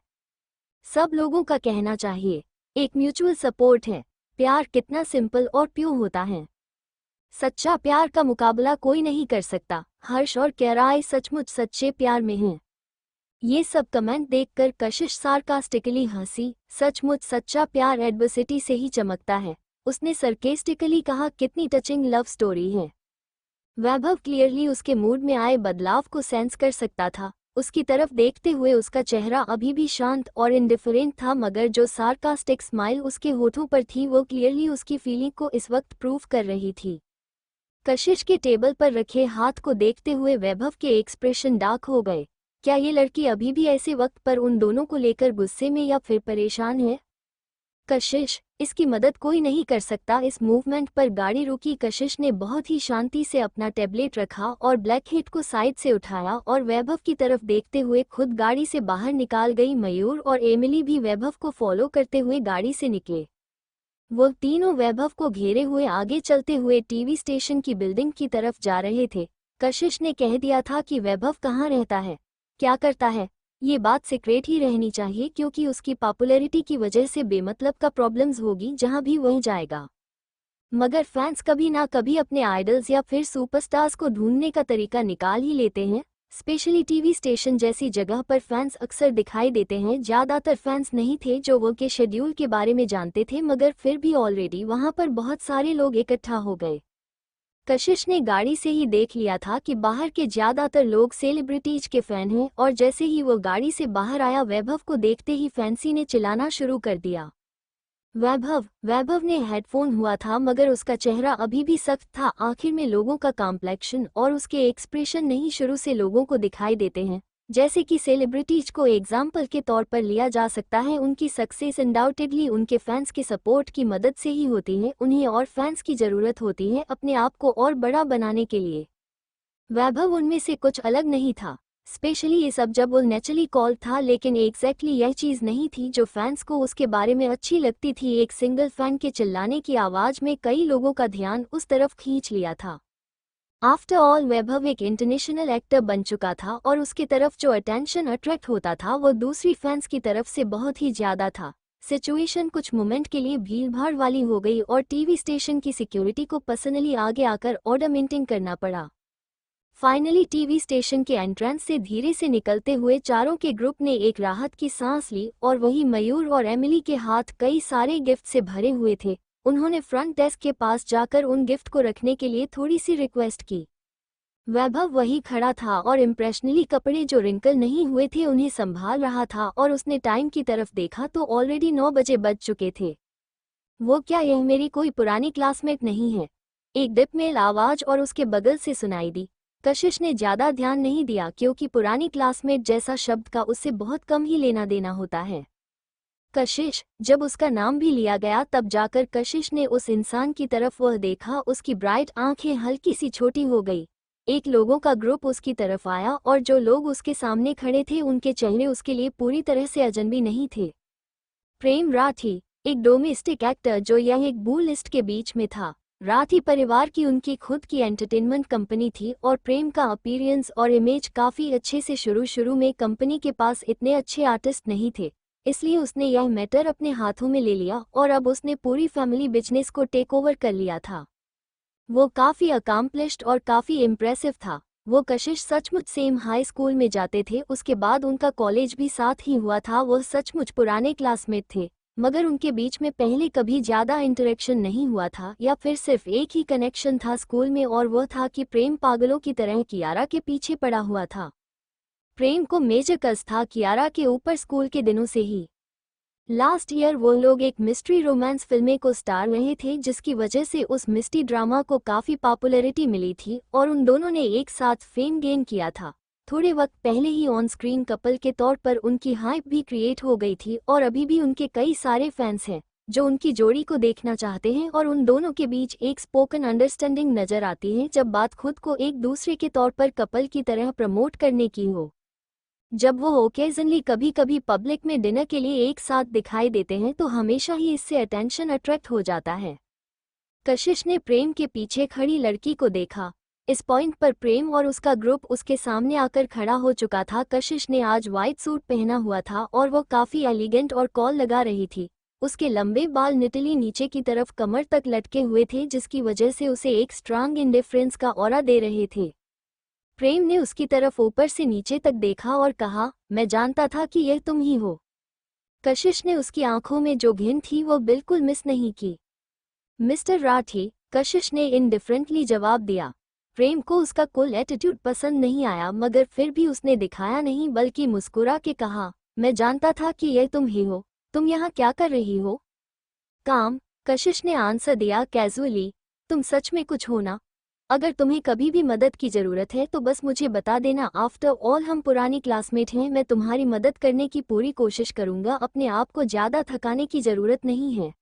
सब लोगों का कहना चाहिए एक म्यूचुअल सपोर्ट है। प्यार कितना सिंपल और प्योर होता है। सच्चा प्यार का मुकाबला कोई नहीं कर सकता। हर्ष और कियारा सचमुच सच्चे प्यार में हैं। ये सब कमेंट देखकर कशिश सार्कास्टिकली हंसी। सचमुच सच्चा प्यार एडवर्सिटी से ही चमकता है, उसने सरकेस्टिकली कहा। कितनी टचिंग लव स्टोरी है। वैभव क्लियरली उसके मूड में आए बदलाव को सेंस कर सकता था। उसकी तरफ देखते हुए उसका चेहरा अभी भी शांत और इंडिफरेंट था, मगर जो सार्कास्टिक स्माइल उसके होठों पर थी वो क्लियरली उसकी फीलिंग को इस वक्त प्रूव कर रही थी। कशिश के टेबल पर रखे हाथ को देखते हुए वैभव के एक्सप्रेशन डार्क हो गए। क्या ये लड़की अभी भी ऐसे वक्त पर उन दोनों को लेकर गुस्से में या फिर परेशान है? कशिश, इसकी मदद कोई नहीं कर सकता। इस मूवमेंट पर गाड़ी रुकी। कशिश ने बहुत ही शांति से अपना टैबलेट रखा और ब्लैक हेड को साइड से उठाया और वैभव की तरफ देखते हुए खुद गाड़ी से बाहर निकाल गई। मयूर और एमिली भी वैभव को फॉलो करते हुए गाड़ी से निकले। वो तीनों वैभव को घेरे हुए आगे चलते हुए टीवी स्टेशन की बिल्डिंग की तरफ जा रहे थे। कशिश ने कह दिया था कि वैभव कहाँ रहता है, क्या करता है, ये बात सीक्रेट ही रहनी चाहिए, क्योंकि उसकी पॉपुलैरिटी की वजह से बेमतलब का प्रॉब्लम्स होगी जहां भी वह जाएगा। मगर फैंस कभी ना कभी अपने आइडल्स या फिर सुपरस्टार्स को ढूंढने का तरीका निकाल ही लेते हैं। स्पेशली टीवी स्टेशन जैसी जगह पर फैंस अक्सर दिखाई देते हैं। ज़्यादातर फैंस नहीं थे जो वो के शेड्यूल के बारे में जानते थे, मगर फिर भी ऑलरेडी वहां पर बहुत सारे लोग इकट्ठा हो गए। कशिश ने गाड़ी से ही देख लिया था कि बाहर के ज्यादातर लोग सेलिब्रिटीज के फैन हैं और जैसे ही वो गाड़ी से बाहर आया वैभव को देखते ही फैंसी ने चिल्लाना शुरू कर दिया। वैभव वैभव ने हेडफोन हुआ था मगर उसका चेहरा अभी भी सख्त था। आखिर में लोगों का कॉम्प्लेक्शन और उसके एक्सप्रेशन नहीं शुरू से लोगों को दिखाई देते हैं। जैसे कि सेलिब्रिटीज को एग्जाम्पल के तौर पर लिया जा सकता है। उनकी सक्सेस अनडाउटेडली उनके फैंस के सपोर्ट की मदद से ही होती है। उन्हें और फैंस की ज़रूरत होती है अपने आप को और बड़ा बनाने के लिए। वैभव उनमें से कुछ अलग नहीं था। स्पेशली ये सब जब वो नेचुरली कॉल था, लेकिन एग्जैक्टली यह चीज़ नहीं थी जो फैंस को उसके बारे में अच्छी लगती थी। एक सिंगल फैन के चिल्लाने की आवाज़ में कई लोगों का ध्यान उस तरफ खींच लिया था। आफ्टर ऑल वैभव एक इंटरनेशनल एक्टर बन चुका था और उसकी तरफ जो अटेंशन अट्रैक्ट होता था वो दूसरी फैंस की तरफ से बहुत ही ज़्यादा था। सिचुएशन कुछ मोमेंट के लिए भीड़भाड़ वाली हो गई और टीवी स्टेशन की सिक्योरिटी को पर्सनली आगे आकर ऑर्डर मेंटेन करना पड़ा। फाइनली टीवी स्टेशन के एंट्रेंस से धीरे से निकलते हुए चारों के ग्रुप ने एक राहत की सांस ली और वही मयूर और एमिली के हाथ कई सारे गिफ्ट से भरे हुए थे। उन्होंने फ्रंट डेस्क के पास जाकर उन गिफ्ट को रखने के लिए थोड़ी सी रिक्वेस्ट की। वैभव वही खड़ा था और इम्प्रेशनली कपड़े जो रिंकल नहीं हुए थे उन्हें संभाल रहा था और उसने टाइम की तरफ देखा तो ऑलरेडी 9 बजे बज चुके थे। वो क्या, यह मेरी कोई पुरानी क्लासमेट नहीं है? एक डिपमेल आवाज और उसके बगल से सुनाई दी। कशिश ने ज्यादा ध्यान नहीं दिया क्योंकि पुरानी क्लासमेट जैसा शब्द का उससे बहुत कम ही लेना देना होता है। कशिश, जब उसका नाम भी लिया गया तब जाकर कशिश ने उस इंसान की तरफ वह देखा। उसकी ब्राइट आंखें हल्की सी छोटी हो गई। एक लोगों का ग्रुप उसकी तरफ आया और जो लोग उसके सामने खड़े थे उनके चेहरे उसके लिए पूरी तरह से अजनबी नहीं थे। प्रेम राठी, एक डोमेस्टिक एक्टर जो यह एक बू लिस्ट के बीच में था। राठी परिवार की उनकी खुद की एंटरटेनमेंट कंपनी थी और प्रेम का अपीयरेंस और इमेज काफ़ी अच्छे से शुरू में कंपनी के पास इतने अच्छे आर्टिस्ट नहीं थे, इसलिए उसने यह मैटर अपने हाथों में ले लिया और अब उसने पूरी फैमिली बिजनेस को टेक ओवर कर लिया था। वो काफ़ी अकम्प्लिश्ड और काफ़ी इम्प्रेसिव था। वो कशिश सचमुच सेम हाई स्कूल में जाते थे, उसके बाद उनका कॉलेज भी साथ ही हुआ था। वो सचमुच पुराने क्लासमेट थे, मगर उनके बीच में पहले कभी ज़्यादा इंटरेक्शन नहीं हुआ था या फिर सिर्फ एक ही कनेक्शन था स्कूल में, और वह था कि प्रेम पागलों की तरह कियारा के पीछे पड़ा हुआ था। प्रेम को मेजर कस था कियारा के ऊपर स्कूल के दिनों से ही। लास्ट ईयर वो लोग एक मिस्ट्री रोमांस फिल्में को स्टार रहे थे, जिसकी वजह से उस मिस्ट्री ड्रामा को काफ़ी पॉपुलैरिटी मिली थी और उन दोनों ने एक साथ फेम गेन किया था। थोड़े वक्त पहले ही ऑन स्क्रीन कपल के तौर पर उनकी हाइप भी क्रिएट हो गई थी और अभी भी उनके कई सारे फैंस हैं जो उनकी जोड़ी को देखना चाहते हैं और उन दोनों के बीच एक स्पोकन अंडरस्टैंडिंग नजर आती है जब बात खुद को एक दूसरे के तौर पर कपल की तरह प्रमोट करने की हो। जब वो ओकेजनली कभी कभी पब्लिक में डिनर के लिए एक साथ दिखाई देते हैं तो हमेशा ही इससे अटेंशन अट्रैक्ट हो जाता है। कशिश ने प्रेम के पीछे खड़ी लड़की को देखा। इस पॉइंट पर प्रेम और उसका ग्रुप उसके सामने आकर खड़ा हो चुका था। कशिश ने आज वाइट सूट पहना हुआ था और वो काफ़ी एलिगेंट और कॉल लगा रही थी। उसके लंबे बाल निटली नीचे की तरफ कमर तक लटके हुए थे, जिसकी वजह से उसे एक स्ट्रांग इंडिफरेंस का ऑरा दे रहे थे। प्रेम ने उसकी तरफ ऊपर से नीचे तक देखा और कहा, मैं जानता था कि यह तुम ही हो। कशिश ने उसकी आंखों में जो घिन थी वो बिल्कुल मिस नहीं की। मिस्टर राठी, कशिश ने इनडिफरेंटली जवाब दिया। प्रेम को उसका कुल एटीट्यूड पसंद नहीं आया, मगर फिर भी उसने दिखाया नहीं बल्कि मुस्कुरा के कहा, मैं जानता था कि यह तुम ही हो। तुम यहाँ क्या कर रही हो? काम, कशिश ने आंसर दिया कैजुअली। तुम सच में कुछ हो ना? अगर तुम्हें कभी भी मदद की ज़रूरत है तो बस मुझे बता देना। आफ्टर ऑल हम पुरानी क्लासमेट हैं, मैं तुम्हारी मदद करने की पूरी कोशिश करूँगा। अपने आप को ज़्यादा थकाने की ज़रूरत नहीं है।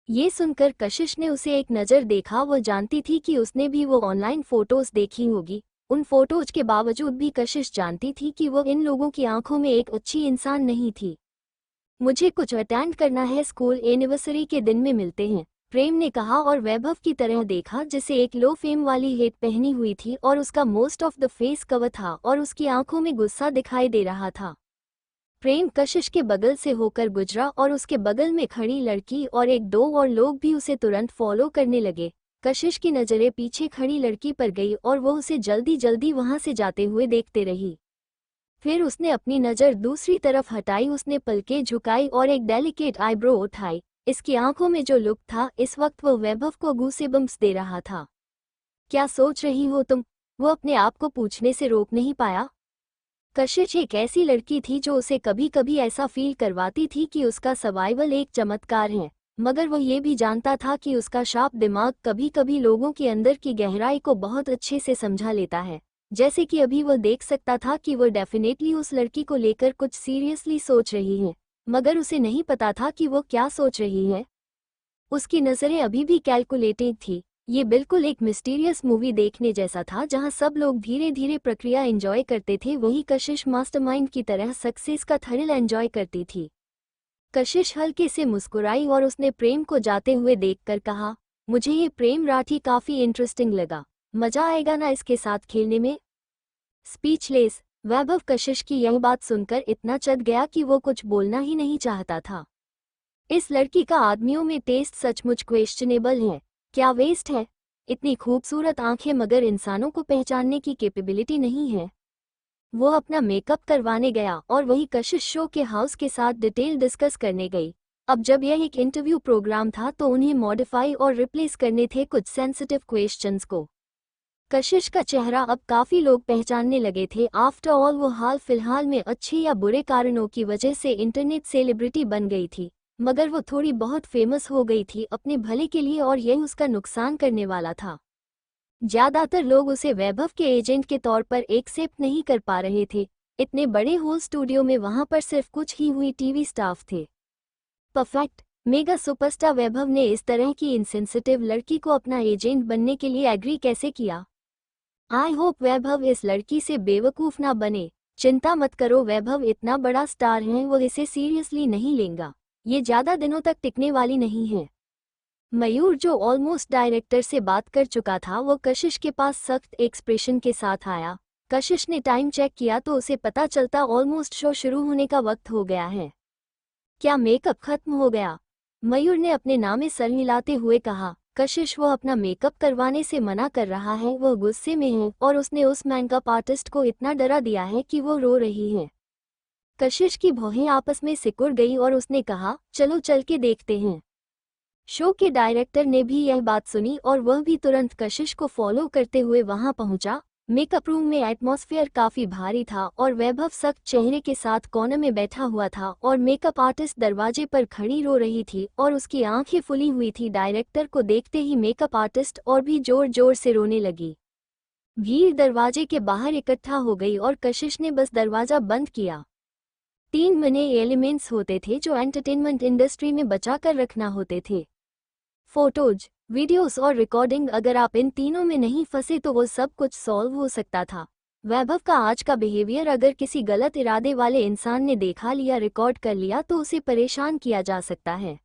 ये सुनकर कशिश ने उसे एक नज़र देखा। वो जानती थी कि उसने भी वो ऑनलाइन फ़ोटोज़ देखी होगी। उन फ़ोटोज़ के बावजूद भी कशिश जानती थी कि वो इन लोगों की आंखों में एक अच्छी इंसान नहीं थी। मुझे कुछ अटेंड करना है, स्कूल एनिवर्सरी के दिन में मिलते हैं, प्रेम ने कहा और वैभव की तरह देखा जिसे एक लो फेम वाली हेट पहनी हुई थी और उसका most of the face cover था और उसकी आंखों में गुस्सा दिखाई दे रहा था। प्रेम कशिश के बगल से होकर गुजरा और उसके बगल में खड़ी लड़की और एक दो और लोग भी उसे तुरंत फॉलो करने लगे। कशिश की नज़रें पीछे खड़ी लड़की पर गई और वो उसे जल्दी जल्दी वहां से जाते हुए देखते रही। फिर उसने अपनी नज़र दूसरी तरफ हटाई, उसने पलकें झुकाई और एक डेलिकेट आईब्रो उठाई। इसकी आंखों में जो लुक था, इस वक्त वो वैभव को गूसेबम्प्स दे रहा था। क्या सोच रही हो तुम? वो अपने आप को पूछने से रोक नहीं पाया। कशिश एक ऐसी लड़की थी जो उसे कभी कभी ऐसा फील करवाती थी कि उसका सर्वाइवल एक चमत्कार है, मगर वो ये भी जानता था कि उसका शार्प दिमाग कभी कभी लोगों के अंदर की गहराई को बहुत अच्छे से समझा लेता है। जैसे कि अभी वो देख सकता था कि वो डेफिनेटली उस लड़की को लेकर कुछ सीरियसली सोच रही है, मगर उसे नहीं पता था कि वो क्या सोच रही है। उसकी नज़रें अभी भी कैलकुलेटिंग थी। ये बिल्कुल एक मिस्टीरियस मूवी देखने जैसा था जहां सब लोग धीरे धीरे प्रक्रिया एंजॉय करते थे, वही कशिश मास्टरमाइंड की तरह सक्सेस का थ्रिल एंजॉय करती थी। कशिश हल्के से मुस्कुराई और उसने प्रेम को जाते हुए देखकर कहा, मुझे ये प्रेम राठी काफी इंटरेस्टिंग लगा, मजा आएगा ना इसके साथ खेलने में। स्पीचलेस, वैभव कशिश की यह बात सुनकर इतना चट गया कि वो कुछ बोलना ही नहीं चाहता था। इस लड़की का आदमियों में टेस्ट सचमुच क्वेश्चनेबल है। क्या वेस्ट है? इतनी खूबसूरत आंखें मगर इंसानों को पहचानने की कैपेबिलिटी नहीं है। वो अपना मेकअप करवाने गया और वही कशिश शो के हाउस के साथ डिटेल डिस्कस करने गई। अब जब यह एक इंटरव्यू प्रोग्राम था तो उन्हें मॉडिफाई और रिप्लेस करने थे कुछ सेंसिटिव क्वेश्चंस को। कशिश का चेहरा अब काफी लोग पहचानने लगे थे। आफ्टर ऑल वो हाल फिलहाल में अच्छे या बुरे कारणों की वजह से इंटरनेट सेलिब्रिटी बन गई थी, मगर वो थोड़ी बहुत फेमस हो गई थी अपने भले के लिए और यह उसका नुकसान करने वाला था। ज्यादातर लोग उसे वैभव के एजेंट के तौर पर एक्सेप्ट नहीं कर पा रहे थे। इतने बड़े होल स्टूडियो में वहां पर सिर्फ कुछ ही हुई टीवी स्टाफ थे। परफेक्ट मेगा सुपरस्टार वैभव ने इस तरह की इनसेंसिटिव लड़की को अपना एजेंट बनने के लिए एग्री कैसे किया? आई होप वैभव इस लड़की से बेवकूफ ना बने। चिंता मत करो, वैभव इतना बड़ा स्टार है, वो इसे सीरियसली नहीं लेगा। ये ज्यादा दिनों तक टिकने वाली नहीं है। मयूर, जो ऑलमोस्ट डायरेक्टर से बात कर चुका था, वो कशिश के पास सख्त एक्सप्रेशन के साथ आया। कशिश ने टाइम चेक किया तो उसे पता चलता ऑलमोस्ट शो शुरू होने का वक्त हो गया है। क्या मेकअप खत्म हो गया? मयूर ने अपने नामे सर हिलाते हुए कहा। कशिश, वो अपना मेकअप करवाने से मना कर रहा है, वो गुस्से में है और उसने उस मेकअप आर्टिस्ट को इतना डरा दिया है कि वो रो रही है। कशिश की भौहें आपस में सिकुड़ गई और उसने कहा, चलो चल के देखते हैं। शो के डायरेक्टर ने भी यह बात सुनी और वह भी तुरंत कशिश को फॉलो करते हुए वहां पहुंचा। मेकअप रूम में एटमॉस्फेयर काफी भारी था और वैभव सख्त चेहरे के साथ कोने में बैठा हुआ था और मेकअप आर्टिस्ट दरवाजे पर खड़ी रो रही थी और उसकी आंखें फुली हुई थी। डायरेक्टर को देखते ही मेकअप आर्टिस्ट और भी जोर जोर से रोने लगी। भीड़ दरवाजे के बाहर इकट्ठा हो गई और कशिश ने बस दरवाजा बंद किया। 3 महीने एलिमेंट्स होते थे जो एंटरटेनमेंट इंडस्ट्री में बचा कर रखना होते थे। फोटोज, वीडियोस और रिकॉर्डिंग। अगर आप इन तीनों में नहीं फंसे तो वो सब कुछ सॉल्व हो सकता था। वैभव का आज का बिहेवियर अगर किसी गलत इरादे वाले इंसान ने देखा लिया, रिकॉर्ड कर लिया तो उसे परेशान किया जा सकता है।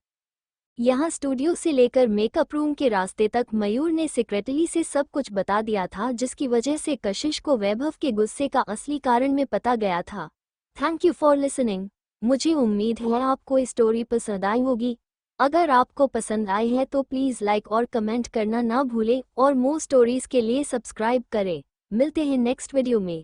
यहाँ स्टूडियो से लेकर मेकअप रूम के रास्ते तक मयूर ने सेक्रेटरी से सब कुछ बता दिया था, जिसकी वजह से कशिश को वैभव के गुस्से का असली कारण में पता गया था। Thank you for listening. मुझे उम्मीद है आपको इस स्टोरी पसंद आई होगी। अगर आपको पसंद आई है तो प्लीज़ लाइक और कमेंट करना ना भूलें और मोर स्टोरीज के लिए सब्सक्राइब करें। मिलते हैं नेक्स्ट वीडियो में।